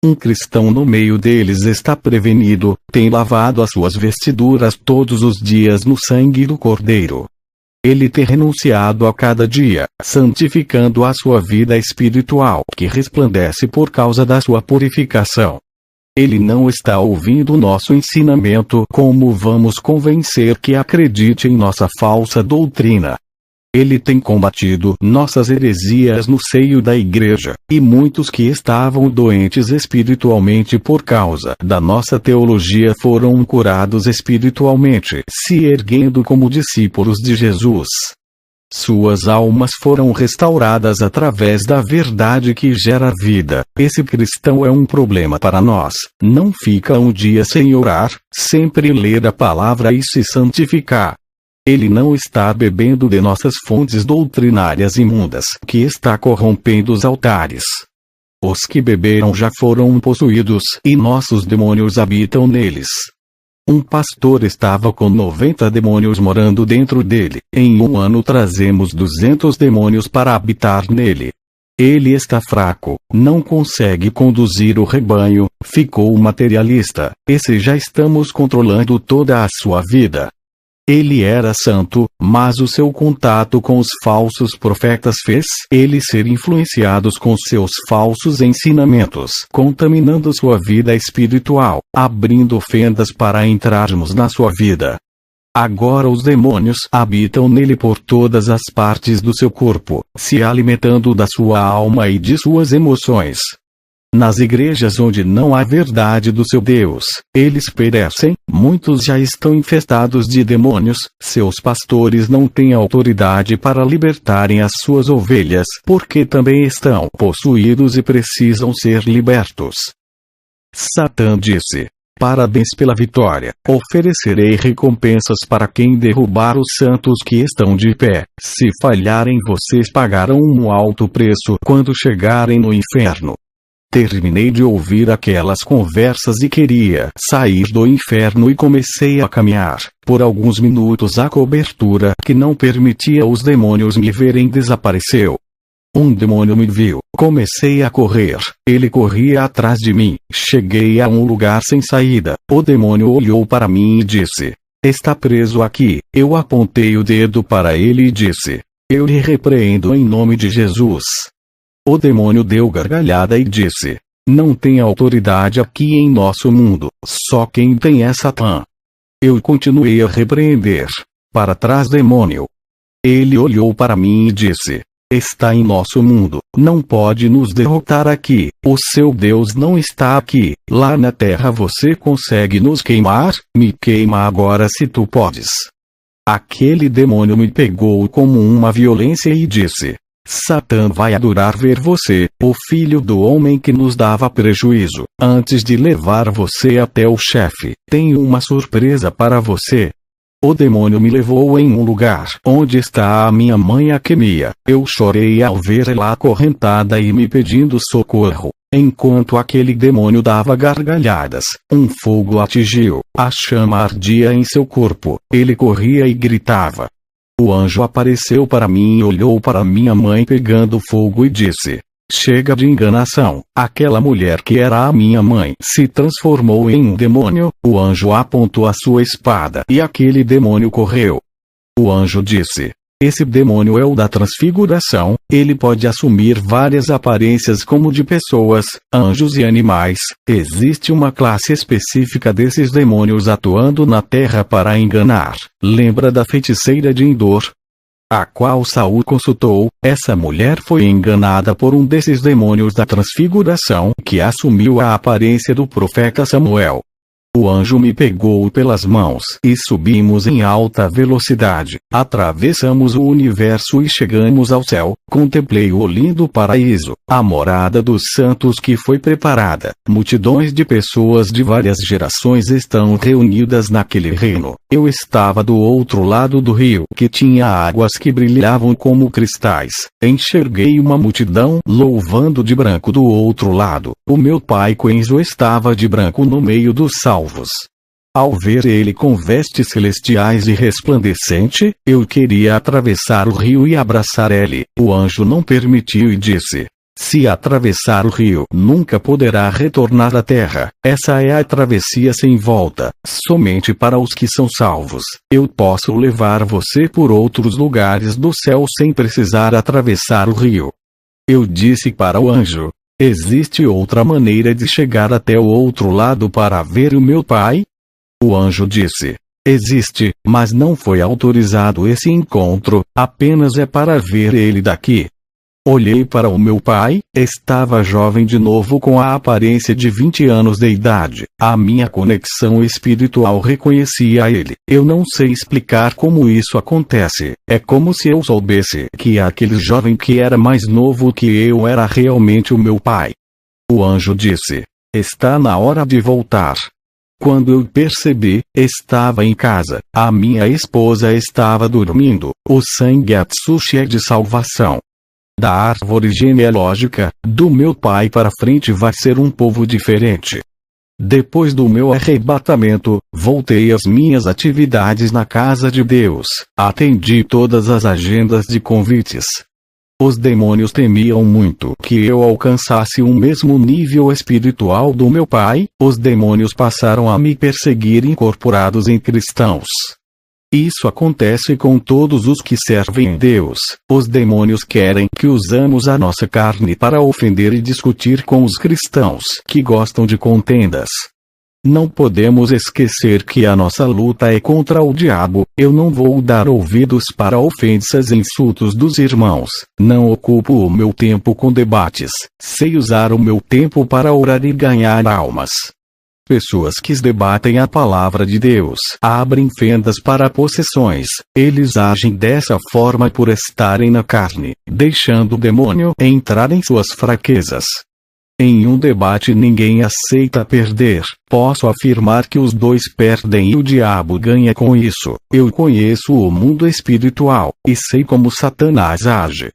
Um cristão no meio deles está prevenido, tem lavado as suas vestiduras todos os dias no sangue do Cordeiro. Ele tem renunciado a cada dia, santificando a sua vida espiritual, que resplandece por causa da sua purificação. Ele não está ouvindo nosso ensinamento. Como vamos convencer que acredite em nossa falsa doutrina? Ele tem combatido nossas heresias no seio da igreja, e muitos que estavam doentes espiritualmente por causa da nossa teologia foram curados espiritualmente, se erguendo como discípulos de Jesus. Suas almas foram restauradas através da verdade que gera vida. Esse cristão é um problema para nós. Não fica um dia sem orar, sempre ler a palavra e se santificar. Ele não está bebendo de nossas fontes doutrinárias imundas, que está corrompendo os altares. Os que beberam já foram possuídos, e nossos demônios habitam neles. Um pastor estava com 90 demônios morando dentro dele. Em um ano trazemos 200 demônios para habitar nele. Ele está fraco, não consegue conduzir o rebanho, ficou materialista. Esse já estamos controlando toda a sua vida. Ele era santo, mas o seu contato com os falsos profetas fez ele ser influenciados com seus falsos ensinamentos, contaminando sua vida espiritual, abrindo fendas para entrarmos na sua vida. Agora os demônios habitam nele por todas as partes do seu corpo, se alimentando da sua alma e de suas emoções. Nas igrejas onde não há verdade do seu Deus, eles perecem. Muitos já estão infestados de demônios. Seus pastores não têm autoridade para libertarem as suas ovelhas, porque também estão possuídos e precisam ser libertos. Satã disse: parabéns pela vitória. Oferecerei recompensas para quem derrubar os santos que estão de pé. Se falharem, vocês pagarão um alto preço quando chegarem no inferno. Terminei de ouvir aquelas conversas e queria sair do inferno e comecei a caminhar. Por alguns minutos a cobertura que não permitia os demônios me verem desapareceu. Um demônio me viu, comecei a correr, ele corria atrás de mim, cheguei a um lugar sem saída, o demônio olhou para mim e disse: está preso aqui. Eu apontei o dedo para ele e disse: eu lhe repreendo em nome de Jesus. O demônio deu gargalhada e disse: não tem autoridade aqui em nosso mundo, só quem tem é Satã. Eu continuei a repreender: para trás, demônio. Ele olhou para mim e disse: está em nosso mundo, não pode nos derrotar aqui, o seu Deus não está aqui, lá na terra você consegue nos queimar, me queima agora se tu podes. Aquele demônio me pegou como uma violência e disse: Satã vai adorar ver você, o filho do homem que nos dava prejuízo. Antes de levar você até o chefe, tenho uma surpresa para você. O demônio me levou em um lugar onde está a minha mãe Aquemia. Eu chorei ao ver ela acorrentada e me pedindo socorro. Enquanto aquele demônio dava gargalhadas, um fogo atingiu, a chama ardia em seu corpo, ele corria e gritava. O anjo apareceu para mim e olhou para minha mãe pegando fogo e disse: chega de enganação, aquela mulher que era a minha mãe se transformou em um demônio. O anjo apontou a sua espada e aquele demônio correu. O anjo disse: esse demônio é o da transfiguração, ele pode assumir várias aparências como de pessoas, anjos e animais. Existe uma classe específica desses demônios atuando na terra para enganar. Lembra da feiticeira de Endor, a qual Saul consultou? Essa mulher foi enganada por um desses demônios da transfiguração que assumiu a aparência do profeta Samuel. O anjo me pegou pelas mãos e subimos em alta velocidade. Atravessamos o universo e chegamos ao céu. Contemplei o lindo paraíso, a morada dos santos que foi preparada. Multidões de pessoas de várias gerações estão reunidas naquele reino. Eu estava do outro lado do rio, que tinha águas que brilhavam como cristais. Enxerguei uma multidão louvando de branco do outro lado. O meu pai Quenzo estava de branco no meio dos salvos. Ao ver ele com vestes celestiais e resplandecente, eu queria atravessar o rio e abraçar ele. O anjo não permitiu e disse: se atravessar o rio, nunca poderá retornar à terra. Essa é a travessia sem volta, somente para os que são salvos. Eu posso levar você por outros lugares do céu sem precisar atravessar o rio. Eu disse para o anjo: existe outra maneira de chegar até o outro lado para ver o meu pai? O anjo disse: existe, mas não foi autorizado esse encontro, apenas é para ver ele daqui. Olhei para o meu pai, estava jovem de novo com a aparência de 20 anos de idade. A minha conexão espiritual reconhecia ele. Eu não sei explicar como isso acontece. É como se eu soubesse que aquele jovem que era mais novo que eu era realmente o meu pai. O anjo disse: está na hora de voltar. Quando eu percebi, estava em casa. A minha esposa estava dormindo. O sangue Atsushi é de salvação. Da árvore genealógica, do meu pai para frente vai ser um povo diferente. Depois do meu arrebatamento, voltei às minhas atividades na casa de Deus. Atendi todas as agendas de convites. Os demônios temiam muito que eu alcançasse o mesmo nível espiritual do meu pai. Os demônios passaram a me perseguir incorporados em cristãos. Isso acontece com todos os que servem a Deus. Os demônios querem que usamos a nossa carne para ofender e discutir com os cristãos que gostam de contendas. Não podemos esquecer que a nossa luta é contra o diabo. Eu não vou dar ouvidos para ofensas e insultos dos irmãos. Não ocupo o meu tempo com debates. Sei usar o meu tempo para orar e ganhar almas. Pessoas que debatem a palavra de Deus abrem fendas para possessões. Eles agem dessa forma por estarem na carne, deixando o demônio entrar em suas fraquezas. Em um debate ninguém aceita perder. Posso afirmar que os dois perdem e o diabo ganha com isso. Eu conheço o mundo espiritual, e sei como Satanás age.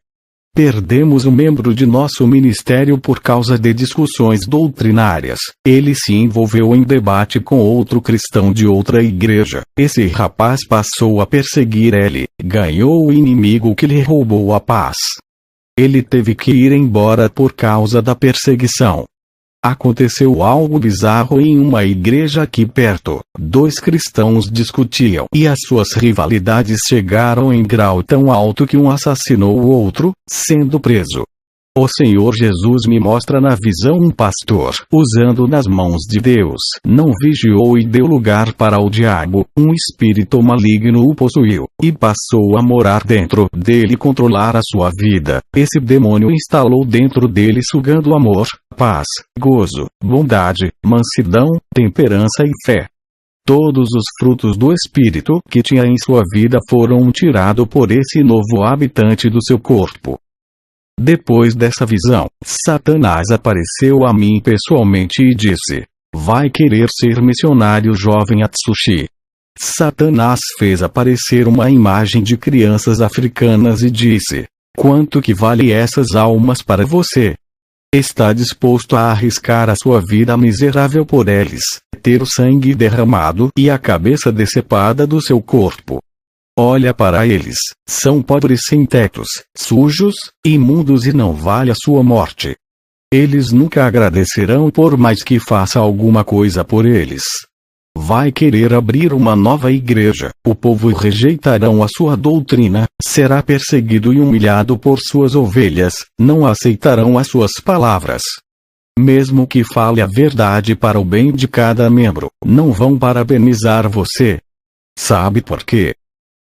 Perdemos um membro de nosso ministério por causa de discussões doutrinárias. Ele se envolveu em debate com outro cristão de outra igreja. Esse rapaz passou a perseguir ele. Ganhou o inimigo que lhe roubou a paz. Ele teve que ir embora por causa da perseguição. Aconteceu algo bizarro em uma igreja aqui perto. 2 cristãos discutiam e as suas rivalidades chegaram em grau tão alto que um assassinou o outro, sendo preso. O Senhor Jesus me mostra na visão um pastor, usando nas mãos de Deus, não vigiou e deu lugar para o diabo, um espírito maligno o possuiu, e passou a morar dentro dele e controlar a sua vida. Esse demônio instalou dentro dele sugando amor, paz, gozo, bondade, mansidão, temperança e fé. Todos os frutos do Espírito que tinha em sua vida foram tirados por esse novo habitante do seu corpo. Depois dessa visão, Satanás apareceu a mim pessoalmente e disse: vai querer ser missionário, jovem Atsushi. Satanás fez aparecer uma imagem de crianças africanas e disse: quanto que vale essas almas para você? Está disposto a arriscar a sua vida miserável por eles, ter o sangue derramado e a cabeça decepada do seu corpo? Olha para eles, são pobres sem tetos, sujos, imundos e não vale a sua morte. Eles nunca agradecerão por mais que faça alguma coisa por eles. Vai querer abrir uma nova igreja, o povo rejeitarão a sua doutrina, será perseguido e humilhado por suas ovelhas, não aceitarão as suas palavras. Mesmo que fale a verdade para o bem de cada membro, não vão parabenizar você. Sabe por quê?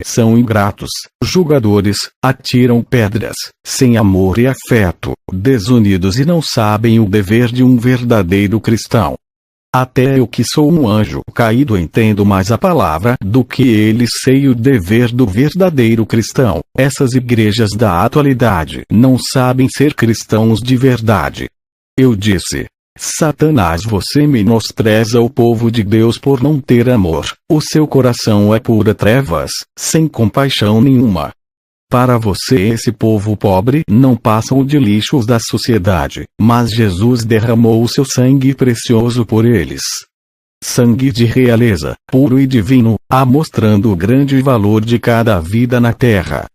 São ingratos, julgadores, atiram pedras, sem amor e afeto, desunidos e não sabem o dever de um verdadeiro cristão. Até eu que sou um anjo caído entendo mais a palavra do que eles, sei o dever do verdadeiro cristão. Essas igrejas da atualidade não sabem ser cristãos de verdade. Eu disse: Satanás, você menospreza o povo de Deus por não ter amor. O seu coração é pura trevas, sem compaixão nenhuma. Para você esse povo pobre não passam de lixos da sociedade, mas Jesus derramou o seu sangue precioso por eles. Sangue de realeza, puro e divino, mostrando o grande valor de cada vida na terra.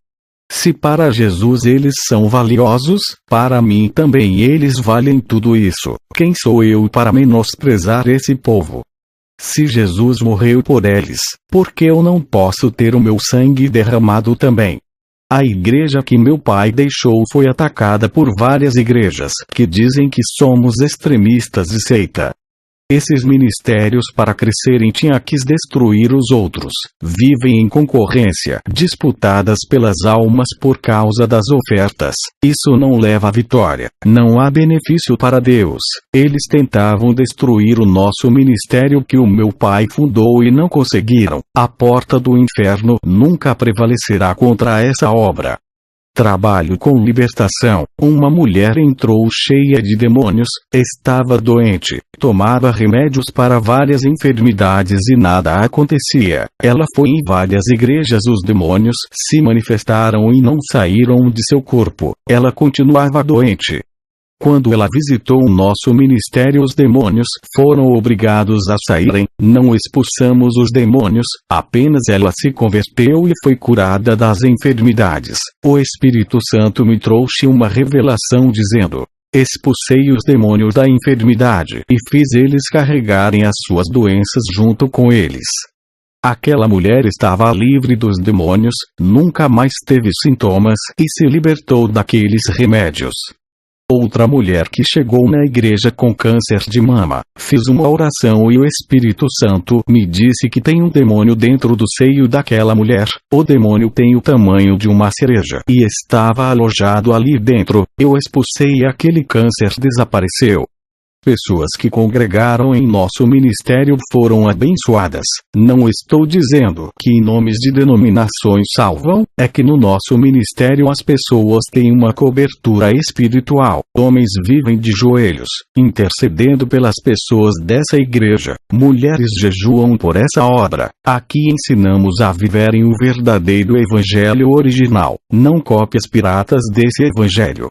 Se para Jesus eles são valiosos, para mim também eles valem tudo isso. Quem sou eu para menosprezar esse povo? Se Jesus morreu por eles, por que eu não posso ter o meu sangue derramado também? A igreja que meu pai deixou foi atacada por várias igrejas que dizem que somos extremistas e seita. Esses ministérios para crescerem tinham que destruir os outros. Vivem em concorrência, disputadas pelas almas por causa das ofertas. Isso não leva à vitória. Não há benefício para Deus. Eles tentavam destruir o nosso ministério que o meu pai fundou e não conseguiram. A porta do inferno nunca prevalecerá contra essa obra. Trabalho com libertação. Uma mulher entrou cheia de demônios, estava doente, tomava remédios para várias enfermidades e nada acontecia. Ela foi em várias igrejas, os demônios se manifestaram e não saíram de seu corpo. Ela continuava doente. Quando ela visitou o nosso ministério, os demônios foram obrigados a saírem. Não expulsamos os demônios, apenas ela se converteu e foi curada das enfermidades. O Espírito Santo me trouxe uma revelação dizendo: expulsei os demônios da enfermidade e fiz eles carregarem as suas doenças junto com eles. Aquela mulher estava livre dos demônios, nunca mais teve sintomas e se libertou daqueles remédios. Outra mulher que chegou na igreja com câncer de mama, fiz uma oração e o Espírito Santo me disse que tem um demônio dentro do seio daquela mulher. O demônio tem o tamanho de uma cereja e estava alojado ali dentro. Eu expulsei e aquele câncer desapareceu. Pessoas que congregaram em nosso ministério foram abençoadas. Não estou dizendo que nomes de denominações salvam, é que no nosso ministério as pessoas têm uma cobertura espiritual. Homens vivem de joelhos, intercedendo pelas pessoas dessa igreja. Mulheres jejuam por essa obra. Aqui ensinamos a viverem o verdadeiro evangelho original, não cópias piratas desse evangelho.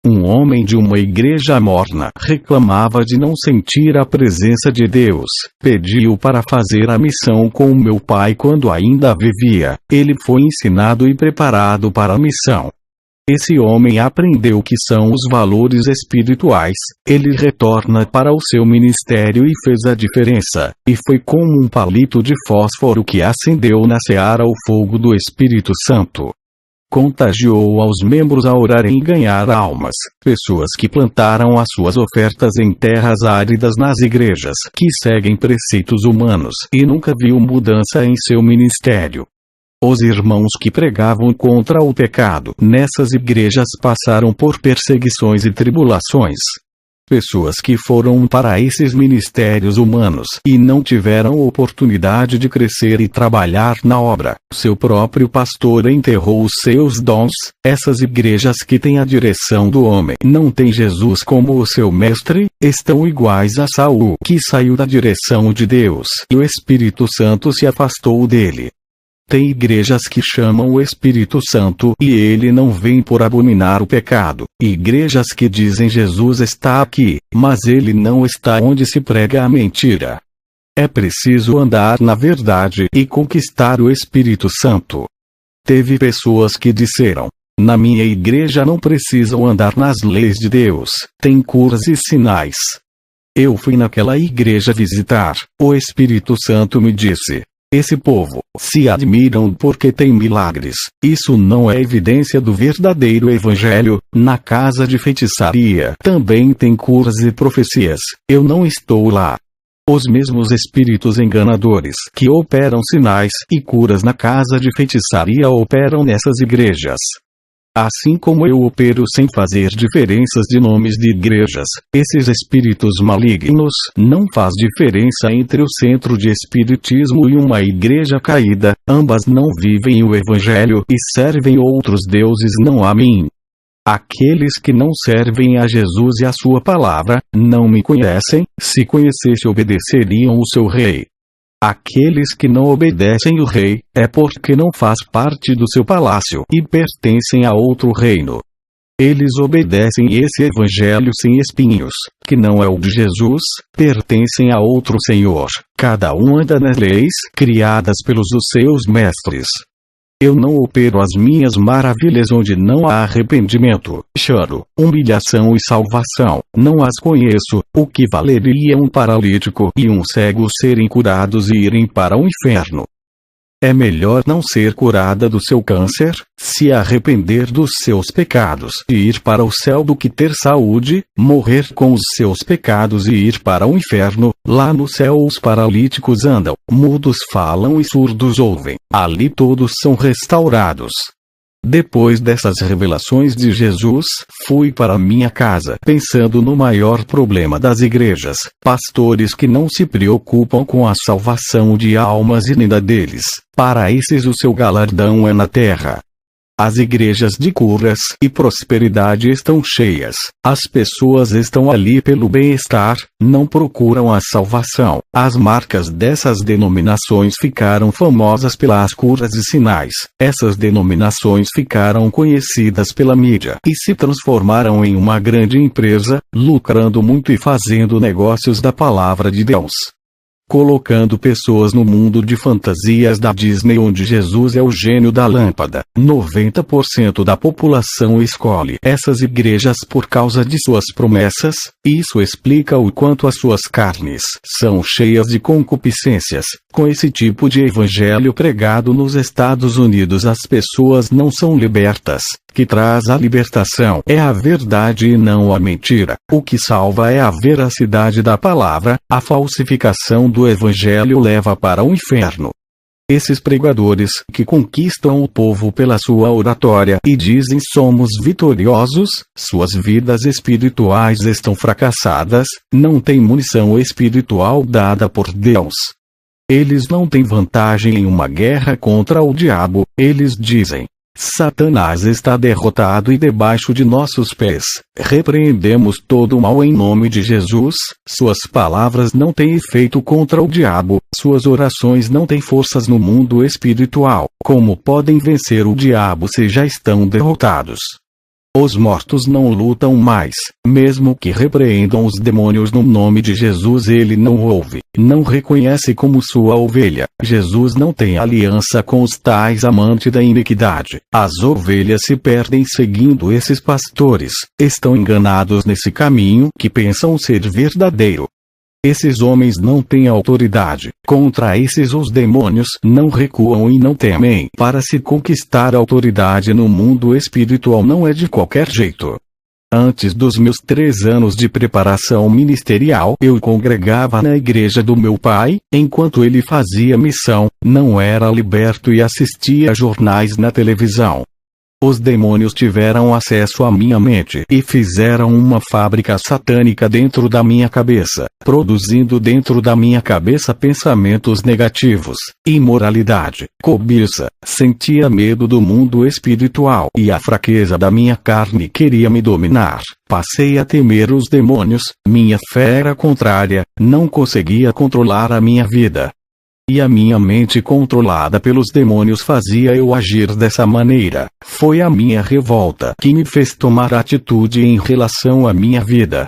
Um homem de uma igreja morna reclamava de não sentir a presença de Deus. Pediu para fazer a missão com o meu pai quando ainda vivia. Ele foi ensinado e preparado para a missão. Esse homem aprendeu o que são os valores espirituais, ele retorna para o seu ministério e fez a diferença, e foi como um palito de fósforo que acendeu na seara o fogo do Espírito Santo. Contagiou aos membros a orarem e ganhar almas, pessoas que plantaram as suas ofertas em terras áridas nas igrejas que seguem preceitos humanos e nunca viu mudança em seu ministério. Os irmãos que pregavam contra o pecado nessas igrejas passaram por perseguições e tribulações. Pessoas que foram para esses ministérios humanos e não tiveram oportunidade de crescer e trabalhar na obra. Seu próprio pastor enterrou os seus dons. Essas igrejas que têm a direção do homem, não têm Jesus como o seu mestre, estão iguais a Saul, que saiu da direção de Deus e o Espírito Santo se afastou dele. Tem igrejas que chamam o Espírito Santo e ele não vem por abominar o pecado, e igrejas que dizem Jesus está aqui, mas ele não está onde se prega a mentira. É preciso andar na verdade e conquistar o Espírito Santo. Teve pessoas que disseram: na minha igreja não precisam andar nas leis de Deus, tem curas e sinais. Eu fui naquela igreja visitar, o Espírito Santo me disse: esse povo se admiram porque tem milagres. Isso não é evidência do verdadeiro evangelho. Na casa de feitiçaria também tem curas e profecias. Eu não estou lá. Os mesmos espíritos enganadores que operam sinais e curas na casa de feitiçaria operam nessas igrejas. Assim como eu opero sem fazer diferenças de nomes de igrejas, esses espíritos malignos não faz diferença entre o centro de espiritismo e uma igreja caída, ambas não vivem o evangelho e servem outros deuses não a mim. Aqueles que não servem a Jesus e a sua palavra, não me conhecem, se conhecesse obedeceriam o seu rei. Aqueles que não obedecem o rei, é porque não faz parte do seu palácio e pertencem a outro reino. Eles obedecem esse evangelho sem espinhos, que não é o de Jesus, pertencem a outro Senhor. Cada um anda nas leis criadas pelos seus mestres. Eu não opero as minhas maravilhas onde não há arrependimento, choro, humilhação e salvação. Não as conheço. O que valeria um paralítico e um cego serem curados e irem para o inferno? É melhor não ser curada do seu câncer, se arrepender dos seus pecados e ir para o céu do que ter saúde, morrer com os seus pecados e ir para o inferno. Lá no céu os paralíticos andam, mudos falam e surdos ouvem. Ali todos são restaurados. Depois dessas revelações de Jesus, fui para minha casa pensando no maior problema das igrejas, pastores que não se preocupam com a salvação de almas e nem da deles. Para esses o seu galardão é na terra. As igrejas de curas e prosperidade estão cheias. As pessoas estão ali pelo bem-estar, não procuram a salvação. As marcas dessas denominações ficaram famosas pelas curas e sinais. Essas denominações ficaram conhecidas pela mídia e se transformaram em uma grande empresa, lucrando muito e fazendo negócios da palavra de Deus. Colocando pessoas no mundo de fantasias da Disney onde Jesus é o gênio da lâmpada. 90% da população escolhe essas igrejas por causa de suas promessas. Isso explica o quanto as suas carnes são cheias de concupiscências. Com esse tipo de evangelho pregado nos Estados Unidos, as pessoas não são libertas. Que traz a libertação é a verdade e não a mentira. O que salva é a veracidade da palavra. A falsificação do evangelho leva para o inferno. Esses pregadores que conquistam o povo pela sua oratória e dizem somos vitoriosos, suas vidas espirituais estão fracassadas, não têm munição espiritual dada por Deus. Eles não têm vantagem em uma guerra contra o diabo. Eles dizem: Satanás está derrotado e debaixo de nossos pés. Repreendemos todo o mal em nome de Jesus. Suas palavras não têm efeito contra o diabo. Suas orações não têm forças no mundo espiritual. Como podem vencer o diabo se já estão derrotados? Os mortos não lutam mais. Mesmo que repreendam os demônios no nome de Jesus, ele não ouve, não reconhece como sua ovelha. Jesus não tem aliança com os tais amantes da iniquidade. As ovelhas se perdem seguindo esses pastores. Estão enganados nesse caminho que pensam ser verdadeiro. Esses homens não têm autoridade. Contra esses os demônios não recuam e não temem. Para se conquistar autoridade no mundo espiritual não é de qualquer jeito. Antes dos meus 3 anos de preparação ministerial, eu congregava na igreja do meu pai, enquanto ele fazia missão, não era liberto e assistia jornais na televisão. Os demônios tiveram acesso à minha mente e fizeram uma fábrica satânica dentro da minha cabeça, produzindo dentro da minha cabeça pensamentos negativos, imoralidade, cobiça. Sentia medo do mundo espiritual e a fraqueza da minha carne queria me dominar. Passei a temer os demônios, minha fé era contrária, não conseguia controlar a minha vida. E a minha mente controlada pelos demônios fazia eu agir dessa maneira. Foi a minha revolta que me fez tomar atitude em relação à minha vida.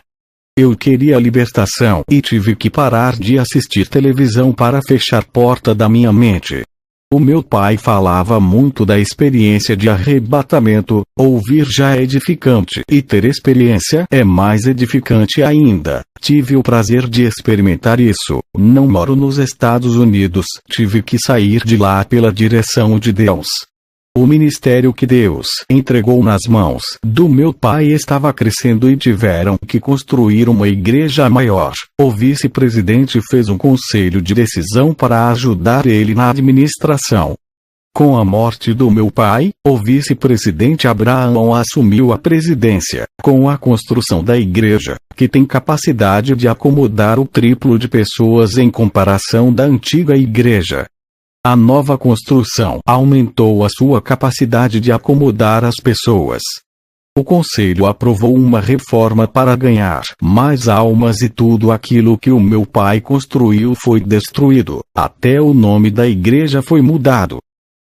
Eu queria libertação e tive que parar de assistir televisão para fechar a porta da minha mente. O meu pai falava muito da experiência de arrebatamento. Ouvir já é edificante e ter experiência é mais edificante ainda. Tive o prazer de experimentar isso. Não moro nos Estados Unidos. Tive que sair de lá pela direção de Deus. O ministério que Deus entregou nas mãos do meu pai estava crescendo e tiveram que construir uma igreja maior. O vice-presidente fez um conselho de decisão para ajudar ele na administração. Com a morte do meu pai, o vice-presidente Abraão assumiu a presidência. Com a construção da igreja, que tem capacidade de acomodar o triplo de pessoas em comparação da antiga igreja. A nova construção aumentou a sua capacidade de acomodar as pessoas. O conselho aprovou uma reforma para ganhar mais almas e tudo aquilo que o meu pai construiu foi destruído. Até o nome da igreja foi mudado.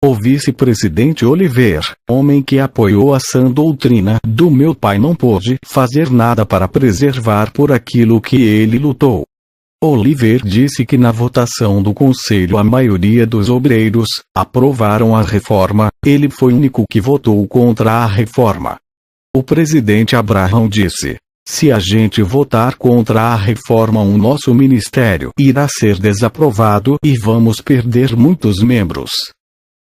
O vice-presidente Oliver, homem que apoiou a sã doutrina do meu pai, não pôde fazer nada para preservar por aquilo que ele lutou. Oliver disse que na votação do conselho a maioria dos obreiros aprovaram a reforma, ele foi o único que votou contra a reforma. O presidente Abraão disse: se a gente votar contra a reforma, o nosso ministério irá ser desaprovado e vamos perder muitos membros.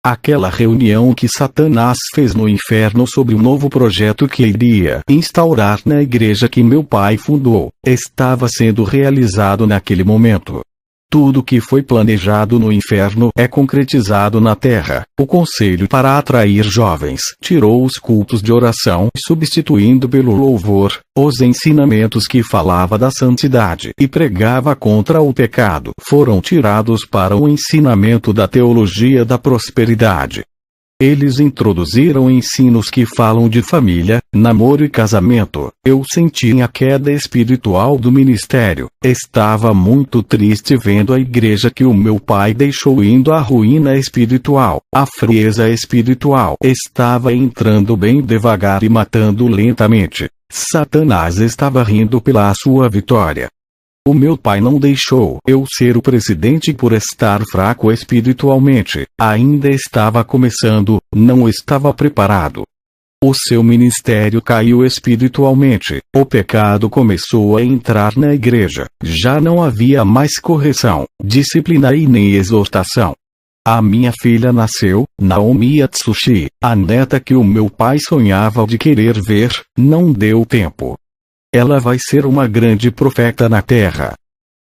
Aquela reunião que Satanás fez no inferno sobre o novo projeto que iria instaurar na igreja que meu pai fundou, estava sendo realizado naquele momento. Tudo que foi planejado no inferno é concretizado na terra. O conselho para atrair jovens tirou os cultos de oração, substituindo pelo louvor os ensinamentos que falava da santidade e pregava contra o pecado. Foram tirados para o ensinamento da teologia da prosperidade. Eles introduziram ensinos que falam de família, namoro e casamento. Eu senti a queda espiritual do ministério. Estava muito triste vendo a igreja que o meu pai deixou indo à ruína espiritual. A frieza espiritual estava entrando bem devagar e matando lentamente. Satanás estava rindo pela sua vitória. O meu pai não deixou eu ser o presidente por estar fraco espiritualmente. Ainda estava começando, não estava preparado. O seu ministério caiu espiritualmente. O pecado começou a entrar na igreja. Já não havia mais correção, disciplina e nem exortação. A minha filha nasceu, Naomi Atsushi, a neta que o meu pai sonhava de querer ver, não deu tempo. Ela vai ser uma grande profeta na terra.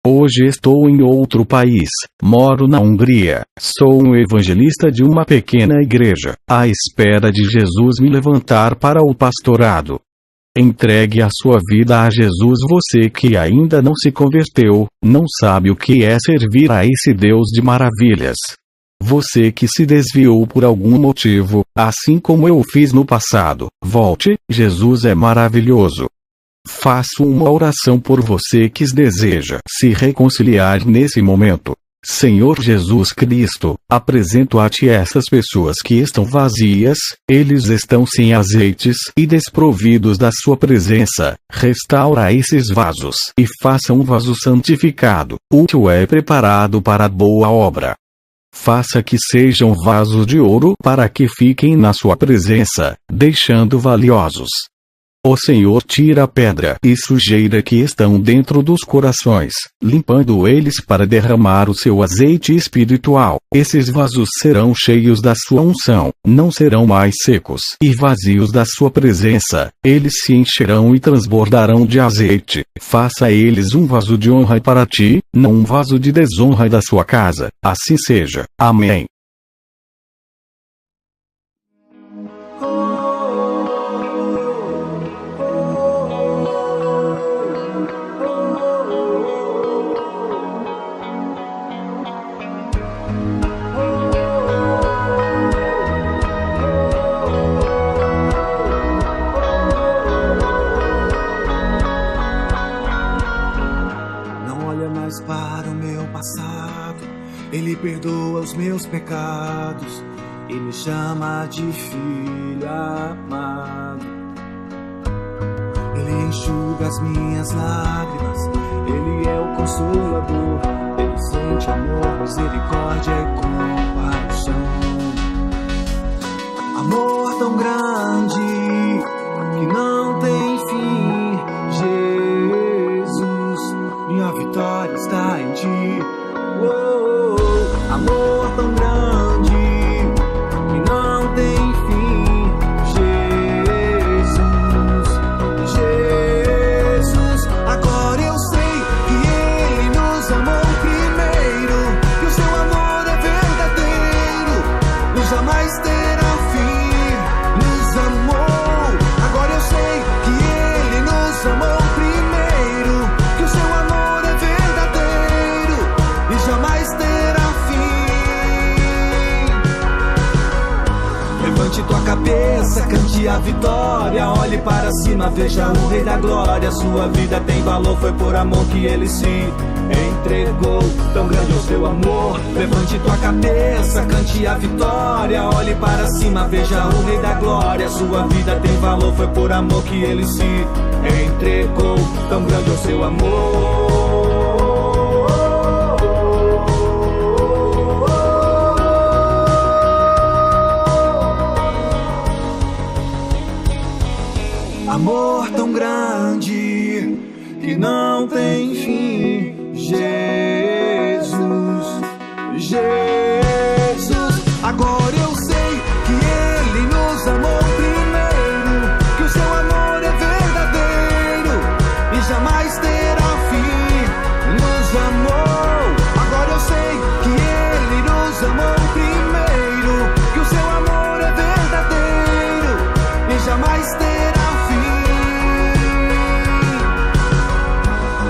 Hoje estou em outro país, moro na Hungria, sou um evangelista de uma pequena igreja, à espera de Jesus me levantar para o pastorado. Entregue a sua vida a Jesus. Você que ainda não se converteu, não sabe o que é servir a esse Deus de maravilhas. Você que se desviou por algum motivo, assim como eu fiz no passado, volte, Jesus é maravilhoso. Faço uma oração por você que deseja se reconciliar nesse momento. Senhor Jesus Cristo, apresento a Ti essas pessoas que estão vazias, eles estão sem azeites e desprovidos da Sua presença. Restaura esses vasos e faça um vaso santificado, útil e preparado para a boa obra. Faça que sejam vasos de ouro para que fiquem na Sua presença, deixando valiosos. O Senhor tira a pedra e sujeira que estão dentro dos corações, limpando eles para derramar o seu azeite espiritual. Esses vasos serão cheios da sua unção, não serão mais secos e vazios da sua presença. Eles se encherão e transbordarão de azeite. Faça eles um vaso de honra para ti, não um vaso de desonra da sua casa. Assim seja. Amém. Para o meu passado, Ele perdoa os meus pecados e me chama de filho amado. Ele enxuga as minhas lágrimas, Ele é o consolador. Ele sente amor, misericórdia e compaixão. Amor tão grande que não tem fim, Jesus, minha vitória está em ti. Oh, oh, amor tão grande que não tem fim, Jesus. Agora eu sei que Ele nos amou primeiro, que o seu amor é verdadeiro e jamais terá fim. Nos amou. Agora eu sei que Ele nos amou primeiro, que o seu amor é verdadeiro e jamais terá fim. Levante tua cabeça, cante a vitória, olhe para cima, veja o Rei da Glória. Sua vida tem valor, foi por amor que Ele se entregou. Tão grande é o seu amor. Levante tua cabeça, cante a vitória, olhe para cima, veja o Rei da Glória. Sua vida tem valor, foi por amor que Ele se entregou. Tão grande é o seu amor. Amor tão grande que não tem fim, Jesus, Jesus. Agora eu sei que Ele nos amou primeiro, que o seu amor é verdadeiro e jamais terá fim. Nos amou. Agora eu sei que Ele nos amou primeiro, que o seu amor é verdadeiro e jamais terá fim.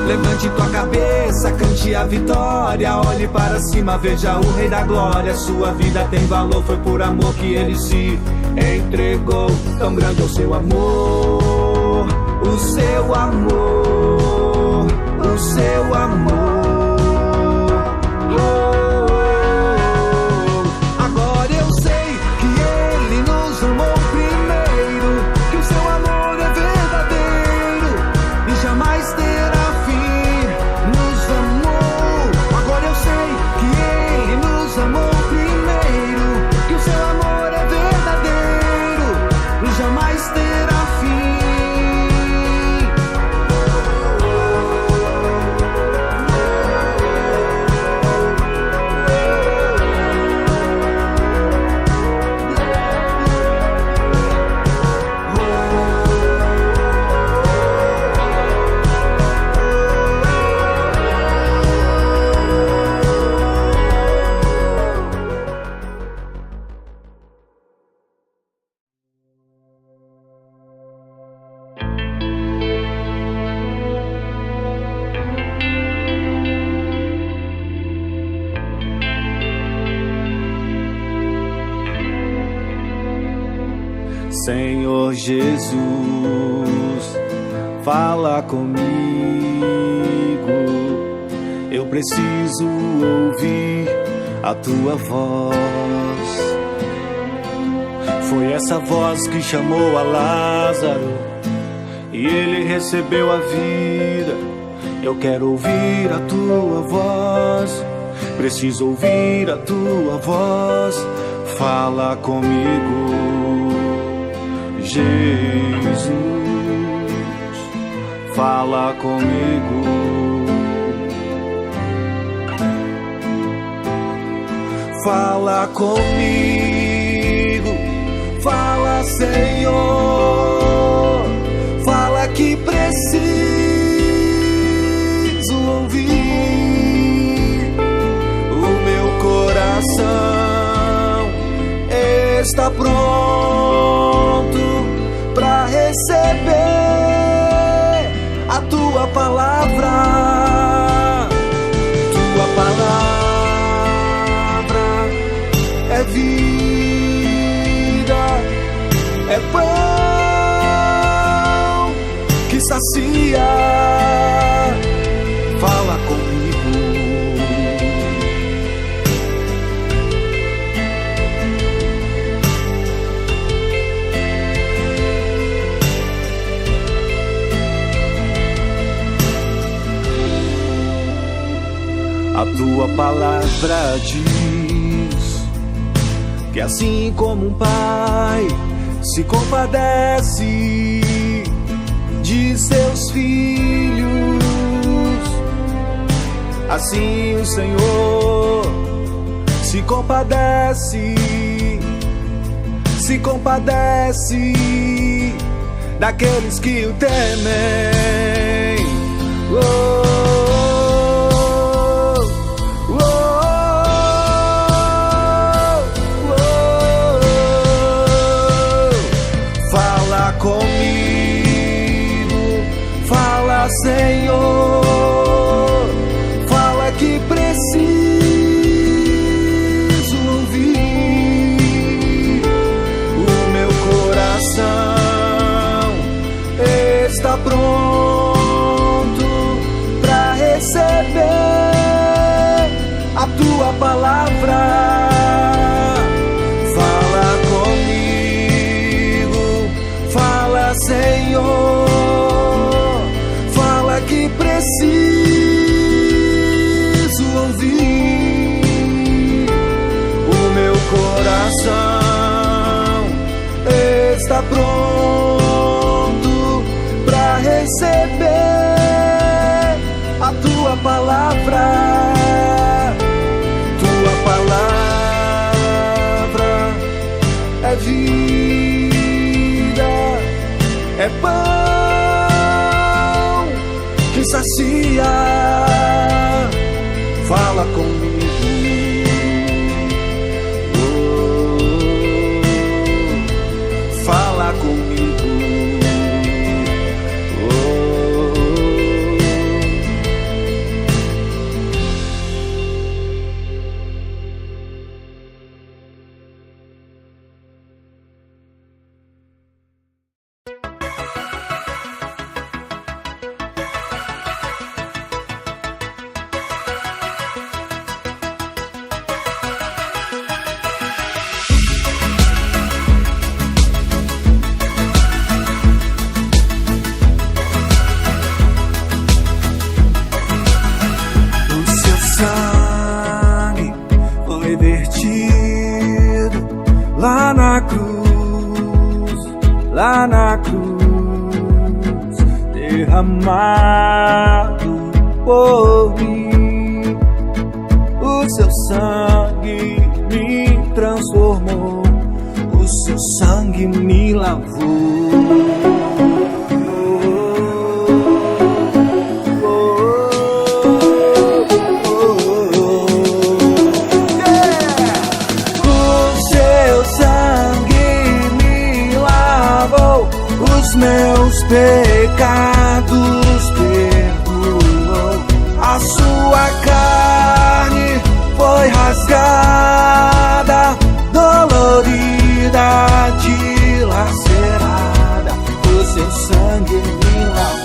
Levante tua cabeça, cante a vitória, olhe para cima, veja o Rei da Glória. Sua vida tem valor, foi por amor que Ele se entregou. Tão grande é o seu amor, o seu amor, o seu amor. Agora eu sei que Ele nos amou primeiro, que o seu amor é verdadeiro e jamais terá. Amor primeiro, que o seu amor é verdadeiro e jamais terá fim. Senhor Jesus, fala comigo. Eu preciso ouvir a tua voz. Foi essa voz que chamou a Lázaro e ele recebeu a vida. Eu quero ouvir a tua voz. Preciso ouvir a tua voz. Fala comigo, Jesus. Fala comigo. Fala comigo. Fala, Senhor. Fala que preciso ouvir. O meu coração está pronto para receber a tua palavra. Tua palavra é vida, é pão que sacia. Fala comigo. A tua palavra diz que assim como um pai se compadece de seus filhos, assim o Senhor se compadece daqueles que o temem. Oh, comigo, fala, Senhor, fala que preciso ouvir. O meu coração está pronto para receber a tua palavra. Senhor, fala que preciso ouvir. O meu coração está pronto para receber a tua palavra. Tua palavra é vida, é pão que sacia. Fala comigo. Oh, fala comigo. Lá na cruz, derramado por mim. O seu sangue me transformou, o seu sangue me lavou. Os meus pecados perdoou, a sua carne foi rasgada, dolorida, dilacerada, o seu sangue me lavou.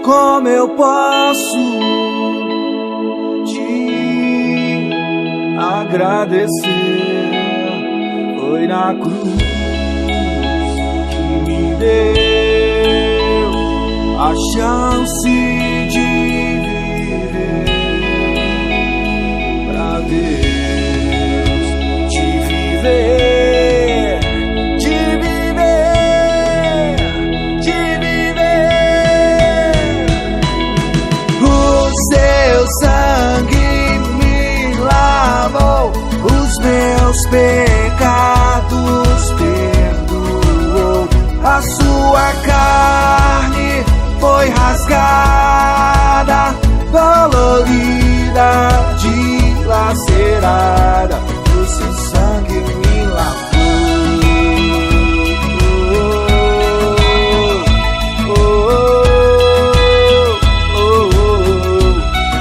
como eu posso te agradecer? Foi na cruz que me deu a chance de viver pra Deus, de viver, de viver, de viver. O seu sangue me lavou, os meus pecados perdoou, a sua carne foi rasgada, dolorida, dilacerada, o seu sangue me lavou.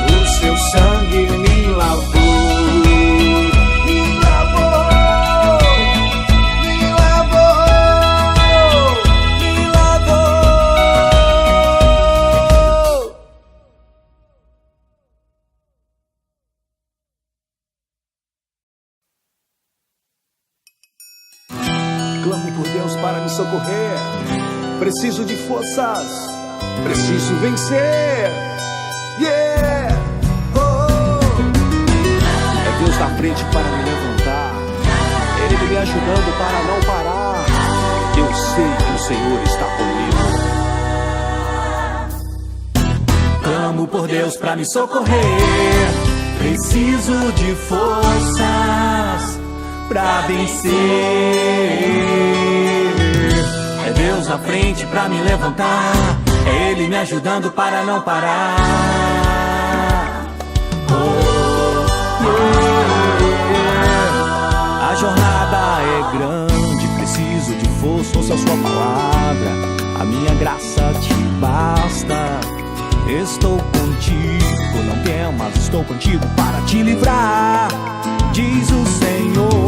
O seu sangue me lavou. Me lavou, me lavou, me lavou. Clamo por Deus para me socorrer. Preciso de forças, preciso vencer. Yeah! Oh! É Deus na frente para me levantar, Ele me ajudando para não parar. Eu sei que o Senhor está comigo. Clamo por Deus para me socorrer. Preciso de forças pra vencer. É Deus na frente pra me levantar, é Ele me ajudando para não parar. A jornada é grande, preciso de força, ouça a sua palavra. A minha graça te basta. Estou contigo, não temas, estou contigo para te livrar, diz o Senhor.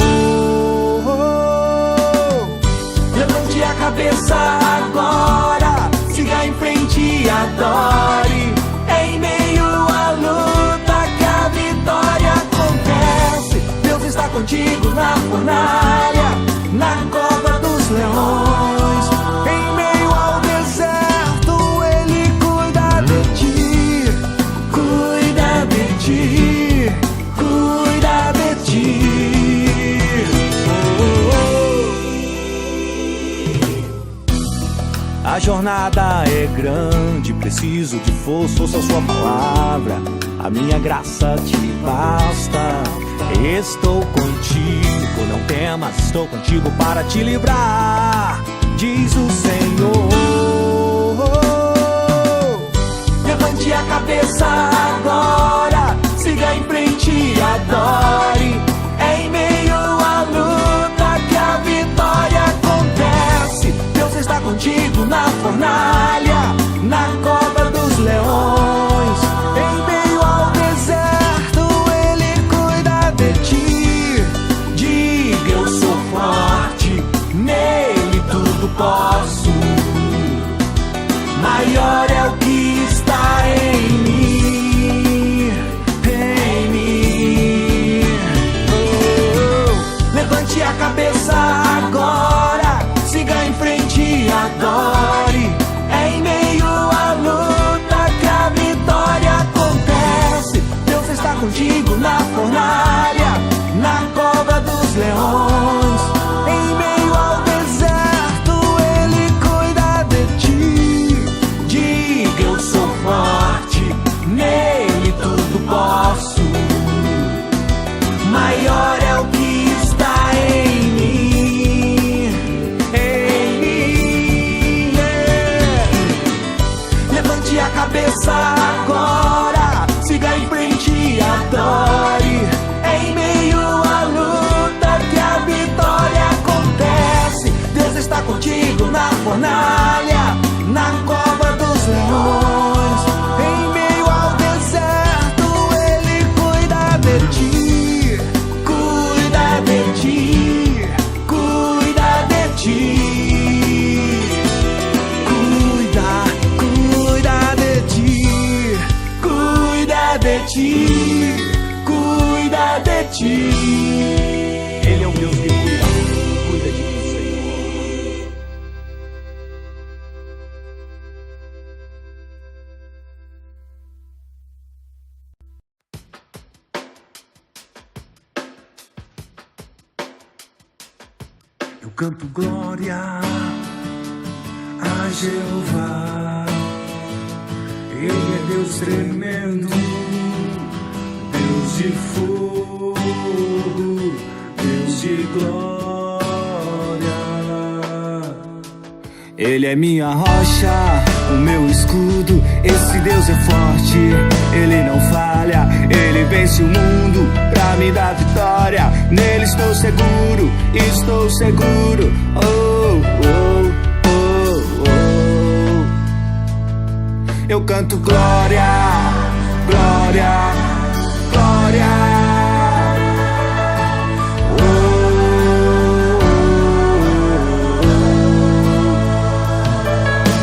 Levante a cabeça agora, siga em frente e adore. Em meio à luta que a vitória acontece, Deus está contigo na fornalha, na cova dos leões. Em meio ao deserto, Ele cuida de ti, cuida de ti, cuida de ti. A jornada é grande, preciso de força, ouça a sua palavra. A minha graça te basta. Estou contigo, não temas, estou contigo para te livrar, diz o Senhor. Levante a cabeça agora, siga em frente e adore. Em meio à luta que a vitória acontece, Deus está contigo na fornalha, na cova dos leões. Em meio ao deserto, Ele cuida de ti. Diga: eu sou forte, nele tudo posso. Maior é o que está em mim, em mim. Levante a cabeça agora, siga em frente e adore. Em meio à luta que a vitória acontece, Deus está contigo na fornalha, na cova dos leões. Em meio ao deserto, Ele cuida de ti. Diga: eu sou forte, nele tudo posso. Maior é o que está em mim, em mim, yeah. Levante a cabeça agora, siga em frente e adore. Em meio à luta que a vitória acontece, Deus está contigo na fornalha, na cova dos leões. Em meio ao deserto, Ele cuida de ti, cuida de ti, cuida de ti, cuida de ti. ti, cuida de ti. Ele é o Deus que cuida de mim, Senhor. Eu canto glória a Jeová. Ele é Deus tremendo, Deus de fogo, Deus de glória. Ele é minha rocha, o meu escudo. Esse Deus é forte, Ele não falha. Ele vence o mundo pra me dar vitória. Nele estou seguro, estou seguro. Oh, oh, oh, oh. Eu canto glória, glória, glória. Oh, oh, oh.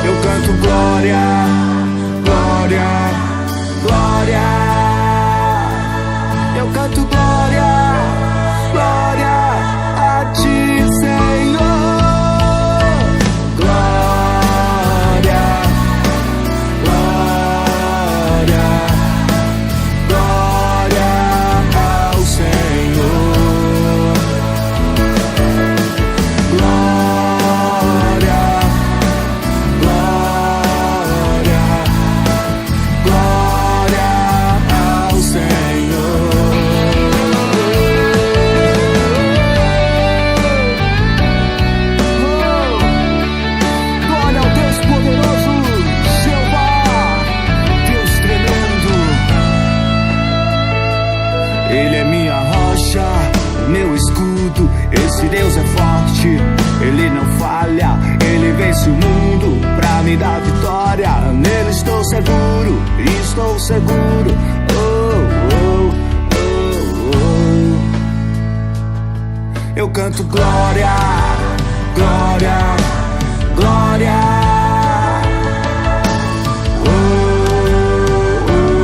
Eu canto glória, glória, glória. Eu canto glória, glória a ti, Senhor. Glória, glória, glória ao Senhor. Glória, glória, glória ao Senhor. Glória ao Deus poderoso, Jeová, Deus tremendo. Ele é minha rocha, meu escudo. Esse Deus é forte, Ele não falha. Ele vence o mundo pra me dar vitória. Nele estou seguro, estou seguro. Oh, oh, oh, oh. Eu canto glória, glória, glória. Oh, oh, oh.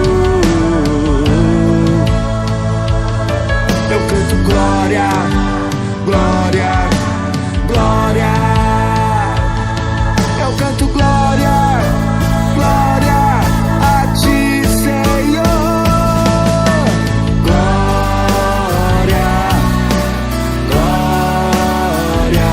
Eu canto glória, glória, glória. Eu canto glória, glória a ti, Senhor. Glória, glória,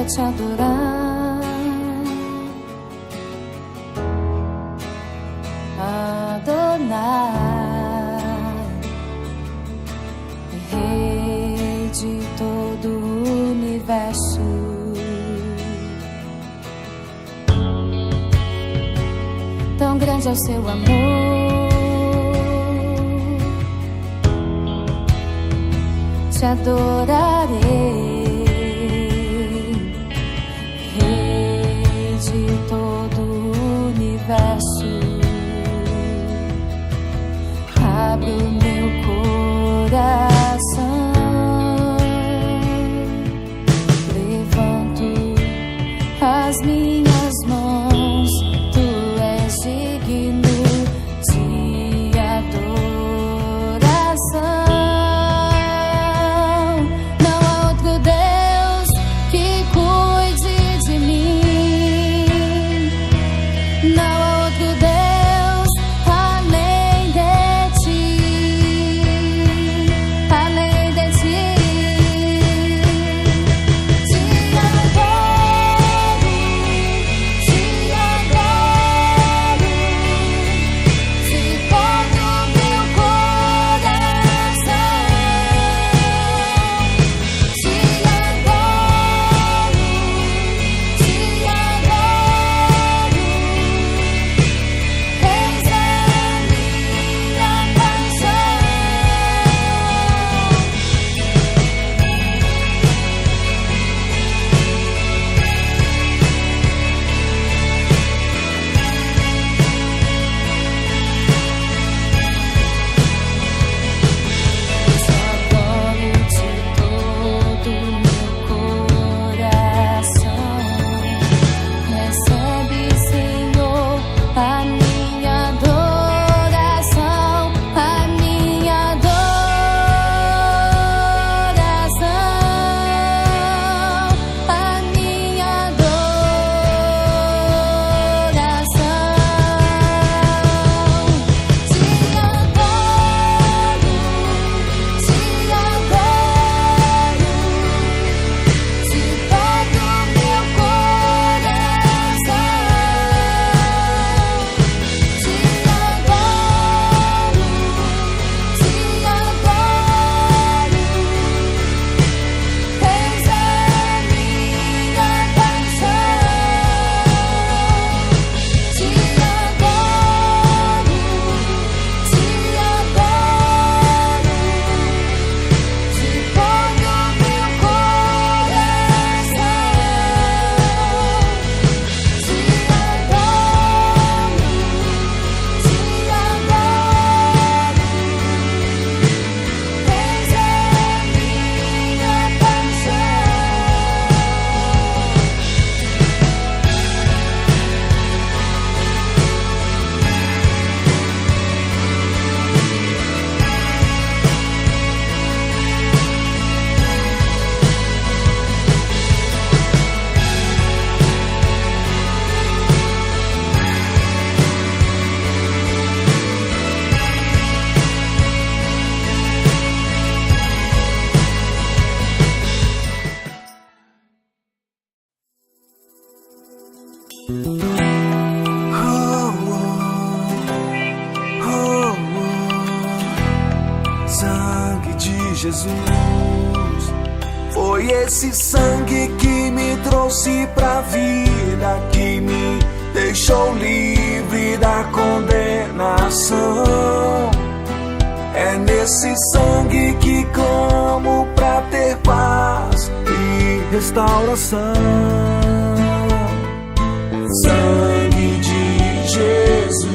quer te adorar, Adonai, Rei de todo o universo. Tão grande é o seu amor, te adorarei. De todo o universo, abre o meu coração, levanto as minhas mãos, tu és digno de adoração. Não há outro Deus que cuide de mim. Não há outro Deus além de ti, além de ti. Te adoro, de todo o meu coração. Te adoro, eis a minha paixão. Te adoro de todo o meu coração. Recebe, Senhor, a minha adoração, a minha adoração, a minha adoração. Te adoro, de todo o meu coração. Te adoro, eis a minha paixão. Te adoro, de todo o meu coração. Te adoro, eis a minha paixão. Sangue de Jesus, foi esse sangue que me trouxe pra vida, que me deixou livre da condenação. É nesse sangue que clamo pra ter paz e restauração. Sangue de Jesus.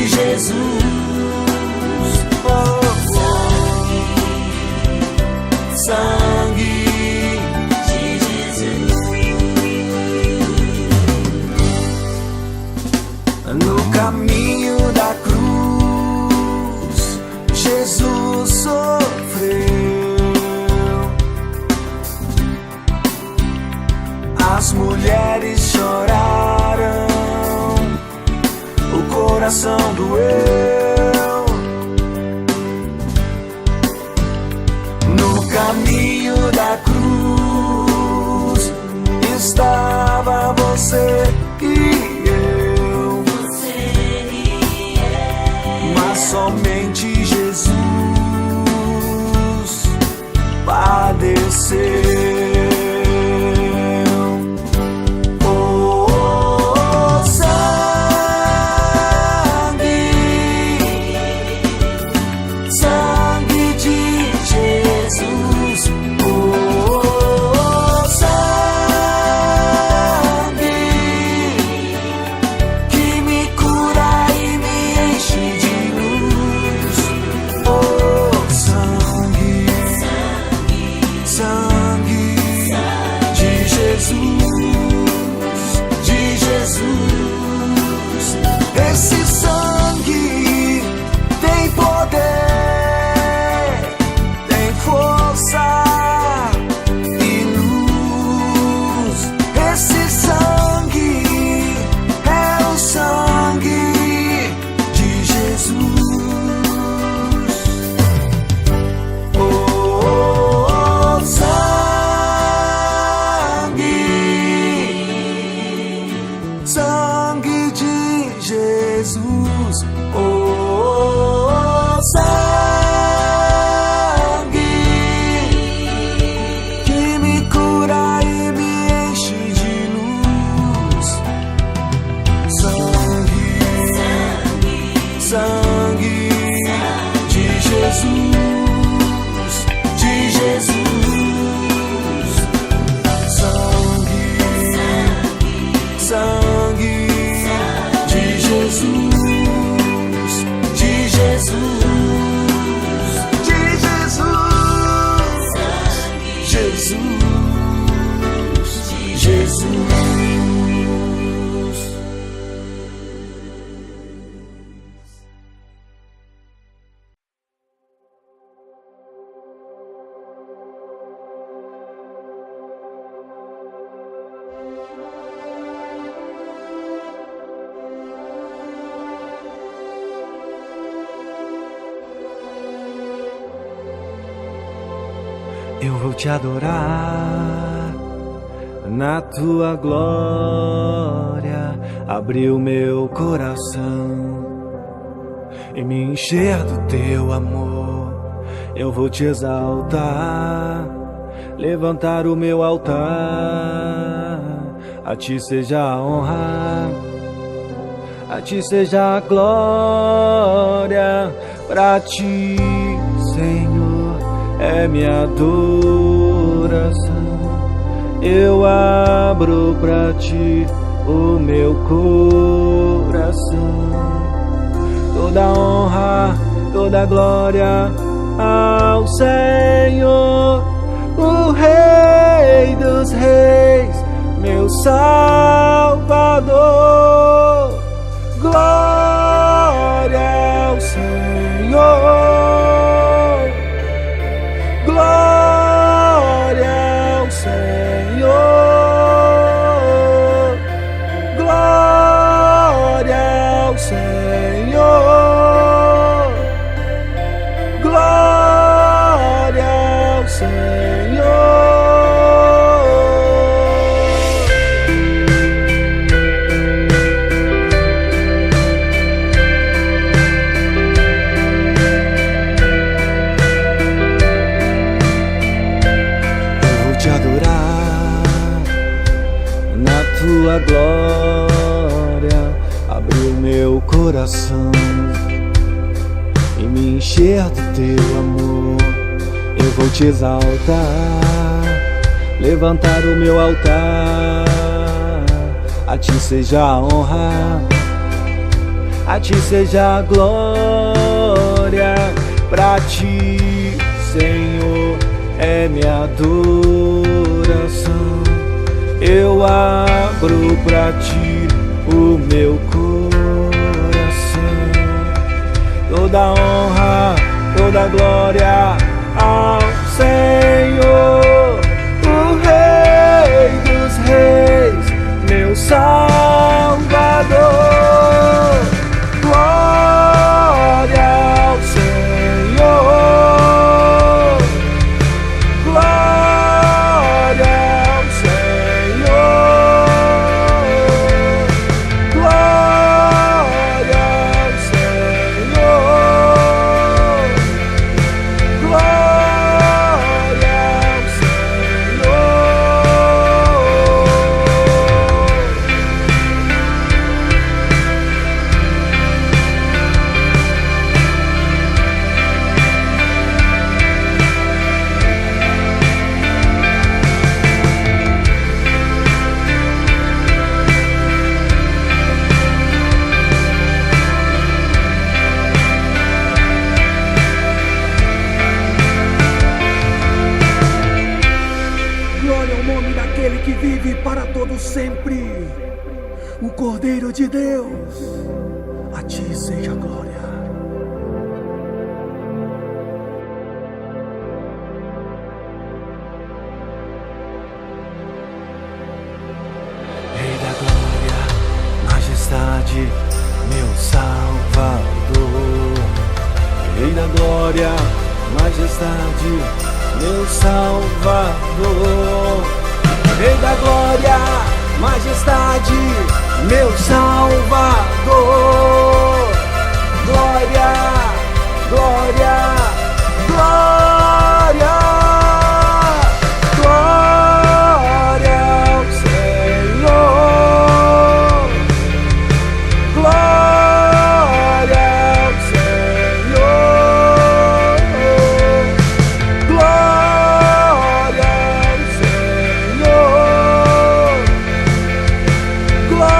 Jesus, oh. As mulheres choraram, o coração doeu. No caminho da cruz estava você e eu, mas somente Jesus padeceu. Esse sangue tem poder, tem força e luz. Esse sangue é o sangue de Jesus. Oh, sangue de Jesus, oh, sangue que me cura e me enche de luz. Sangue, sangue de Jesus, de Jesus. Sangue, sangue de Jesus, de Jesus, de Jesus, Jesus, Jesus. Eu vou te adorar na tua glória, abrir o meu coração e me encher do teu amor. Eu vou te exaltar, levantar o meu altar. A ti seja a honra, a ti seja a glória. Pra ti, Senhor, é minha adoração. Eu abro pra ti o meu coração. Toda honra, toda glória ao Senhor, o Rei dos Reis, meu Salvador. Glória ao Senhor. Glória ao Senhor, glória ao Senhor, glória ao Senhor. Tua glória, abrir o meu coração e me encher do teu amor. Eu vou te exaltar, levantar o meu altar. A ti seja a honra, a ti seja a glória. Pra ti, Senhor, é minha adoração. Eu abro pra ti o meu coração. Toda honra, toda glória ao Senhor, o Rei dos Reis. como sempre, o Cordeiro de Deus, a ti seja a glória. Rei da glória, majestade, meu Salvador. Rei da glória, majestade, meu Salvador. Rei da glória, majestade, meu Salvador. Glória, glória, glória, glória ao Senhor. Glória ao Senhor. Glória ao Senhor. Glória ao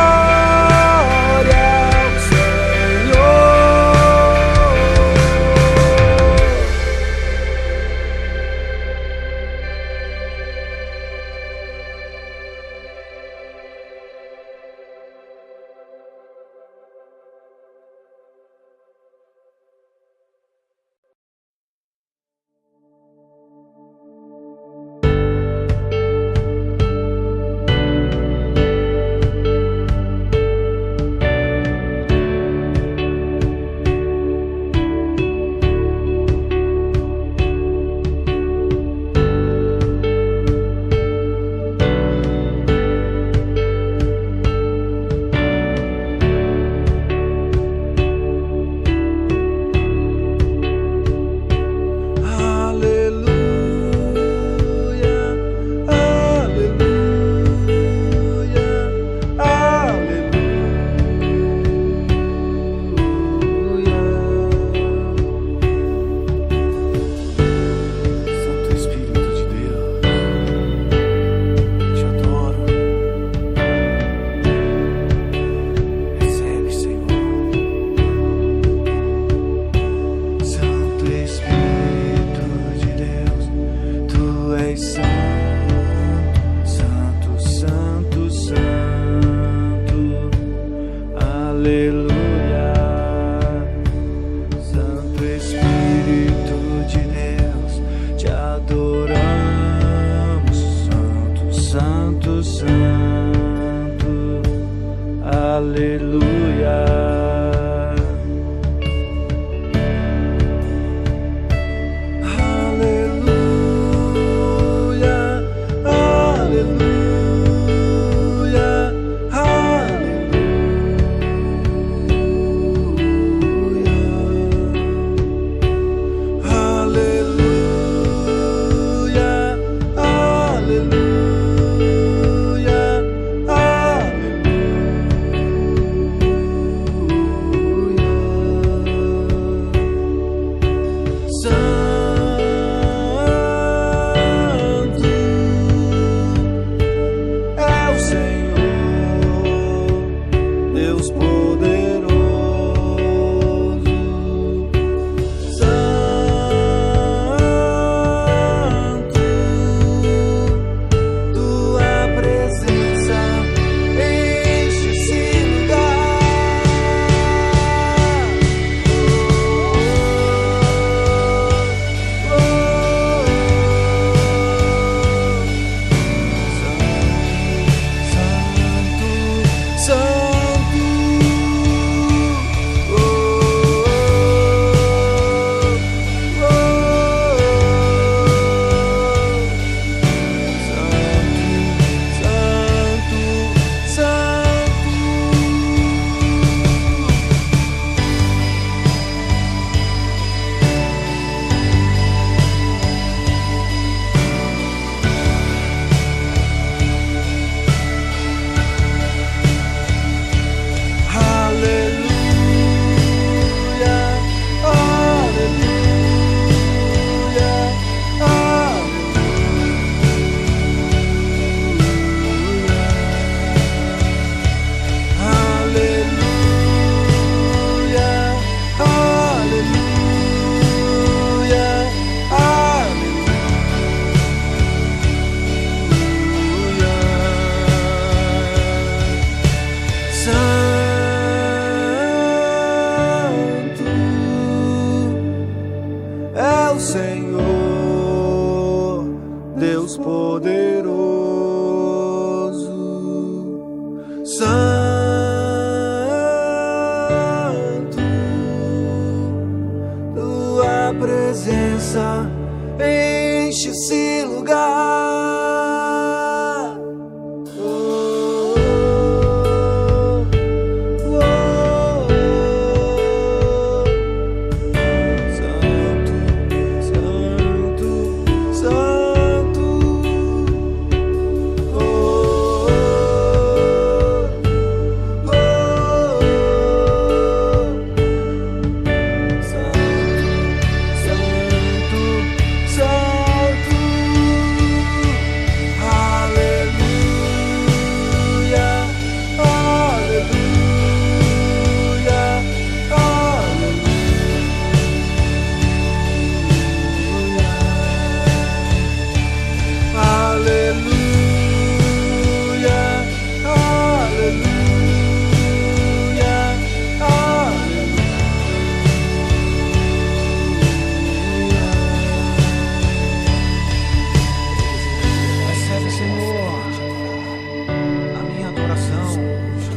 unção.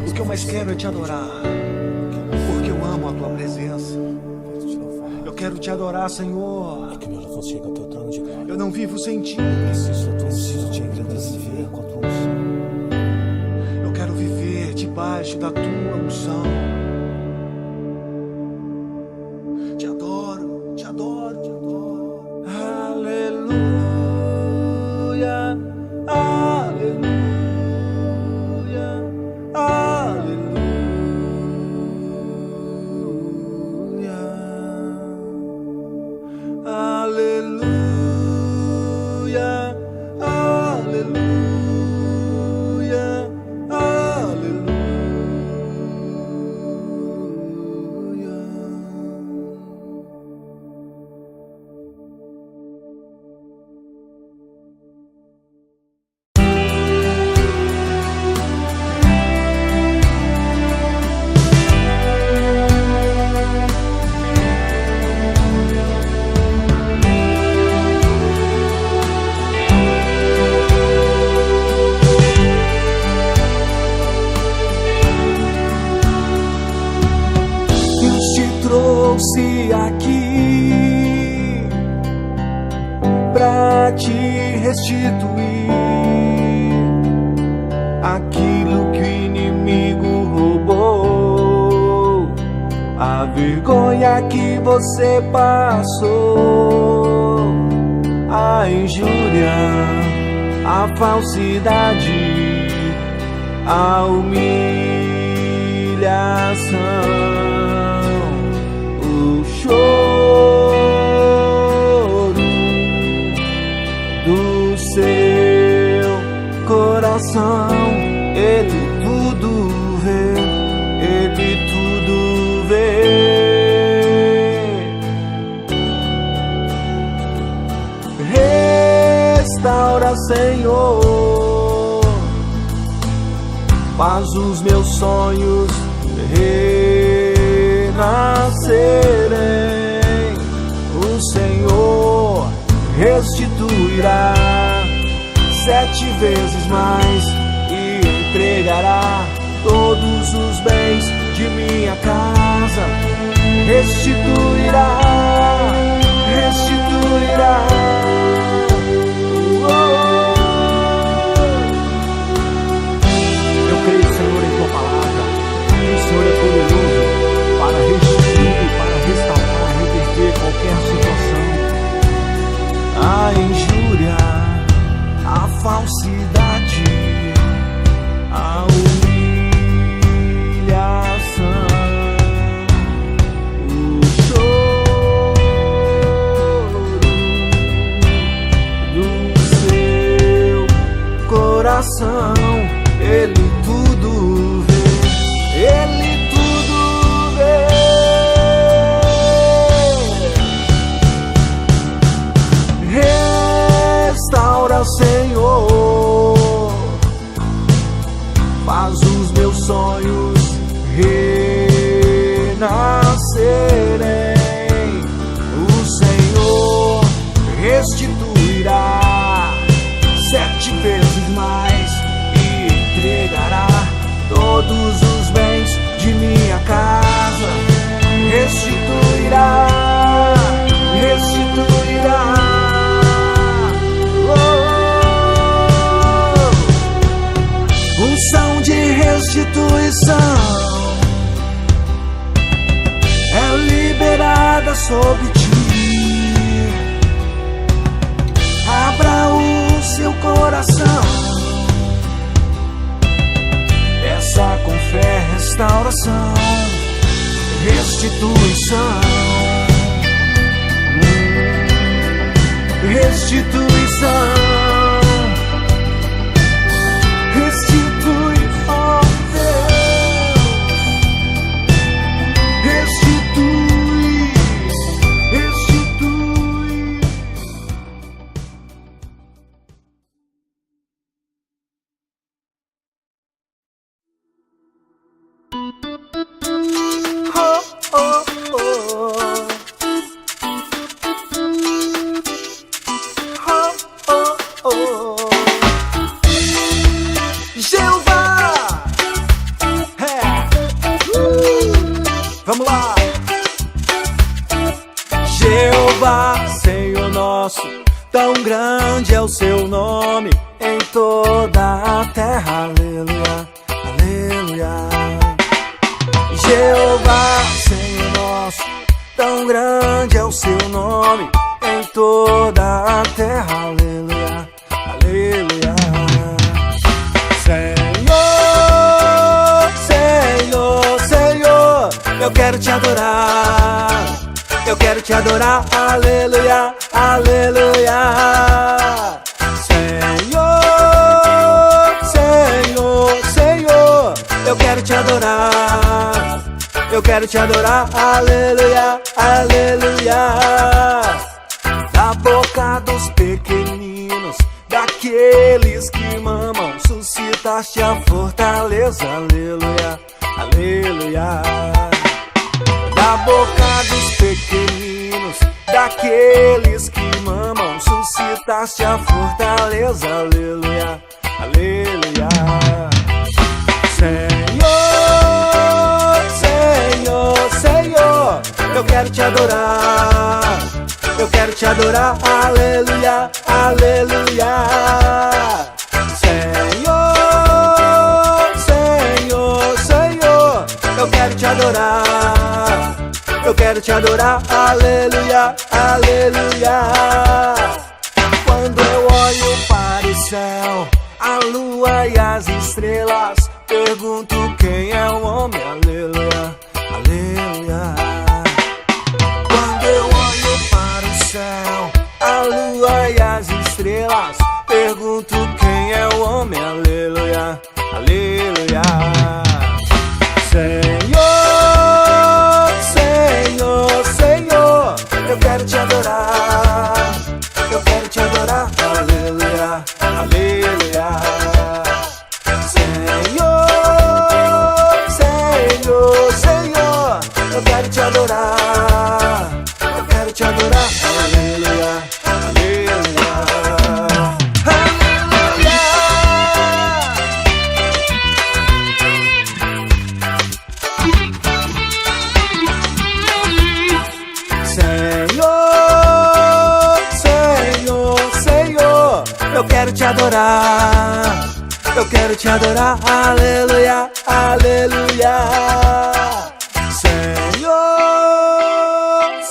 O que eu mais quero é te adorar, porque eu amo a tua presença. Eu quero te adorar, Senhor. Eu não vivo sem ti. Preciso te engrandecer com a tua unção. Eu quero viver debaixo da tua unção. Te adoro, te adoro, te adoro. Aleluia, aleluia, aleluia. Aleluia, aleluia, aleluia. Trouxe aqui pra te restituir aquilo que o inimigo roubou, a vergonha que você passou, a injúria, a falsidade, a humilhação, choro do seu coração. Ele tudo vê, ele tudo vê. Restaura, Senhor, faz os meus sonhos renascerem. O Senhor restituirá 7 vezes mais e entregará todos os bens de minha casa. Restituirá, restituirá. Eu creio, Senhor, em tua palavra. O Senhor é poderoso para restituir, para restaurar, reverter qualquer situação. A injúria, a falsidade, a humilhação, o choro do seu coração. Ele tudo vê, ele tudo vê. Restaura, Senhor, faz os meus sonhos renascerem. O Senhor restituirá 7 vezes mais e entregará todos os bens de minha casa. Restituirá, restituirá. Unção de restituição é liberada sobre ti. Abra o seu coração, peça com fé restauração, restituição, restituição. Restitui, ó Deus, restitui, restitui. Oh, oh, oh. Oh, oh. tão grande é o seu nome em toda a terra, aleluia, aleluia. Jeová, Senhor nosso, tão grande é o seu nome em toda a terra, aleluia, aleluia. Senhor, Senhor, Senhor, eu quero te adorar, eu quero te adorar, aleluia, aleluia. Senhor, Senhor, Senhor, eu quero te adorar, eu quero te adorar, aleluia, aleluia. Da boca dos pequeninos, daqueles que mamam, suscitaste a fortaleza, aleluia, aleluia. Da boca dos pequeninos, daqueles que mamam, suscitaste a fortaleza, aleluia, aleluia. Senhor, Senhor, Senhor, eu quero te adorar, eu quero te adorar, aleluia, aleluia. Senhor, Senhor, Senhor, eu quero te adorar, eu quero te adorar, aleluia, aleluia. Quando eu olho para o céu, a lua e as estrelas, pergunto quem é o homem, aleluia, aleluia. Quando eu olho para o céu, a lua e as estrelas, pergunto quem é o homem, aleluia, aleluia. Senhor, Senhor, Senhor, eu quero te adorar, eu quero te adorar, aleluia, aleluia. Senhor, Senhor, Senhor, eu quero te adorar, eu quero te adorar, aleluia, aleluia, aleluia. Senhor, Senhor, Senhor, eu quero te adorar, eu quero te adorar, aleluia, aleluia. Senhor,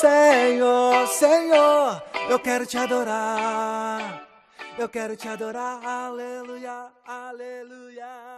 Senhor, Senhor, eu quero te adorar, eu quero te adorar, aleluia, aleluia.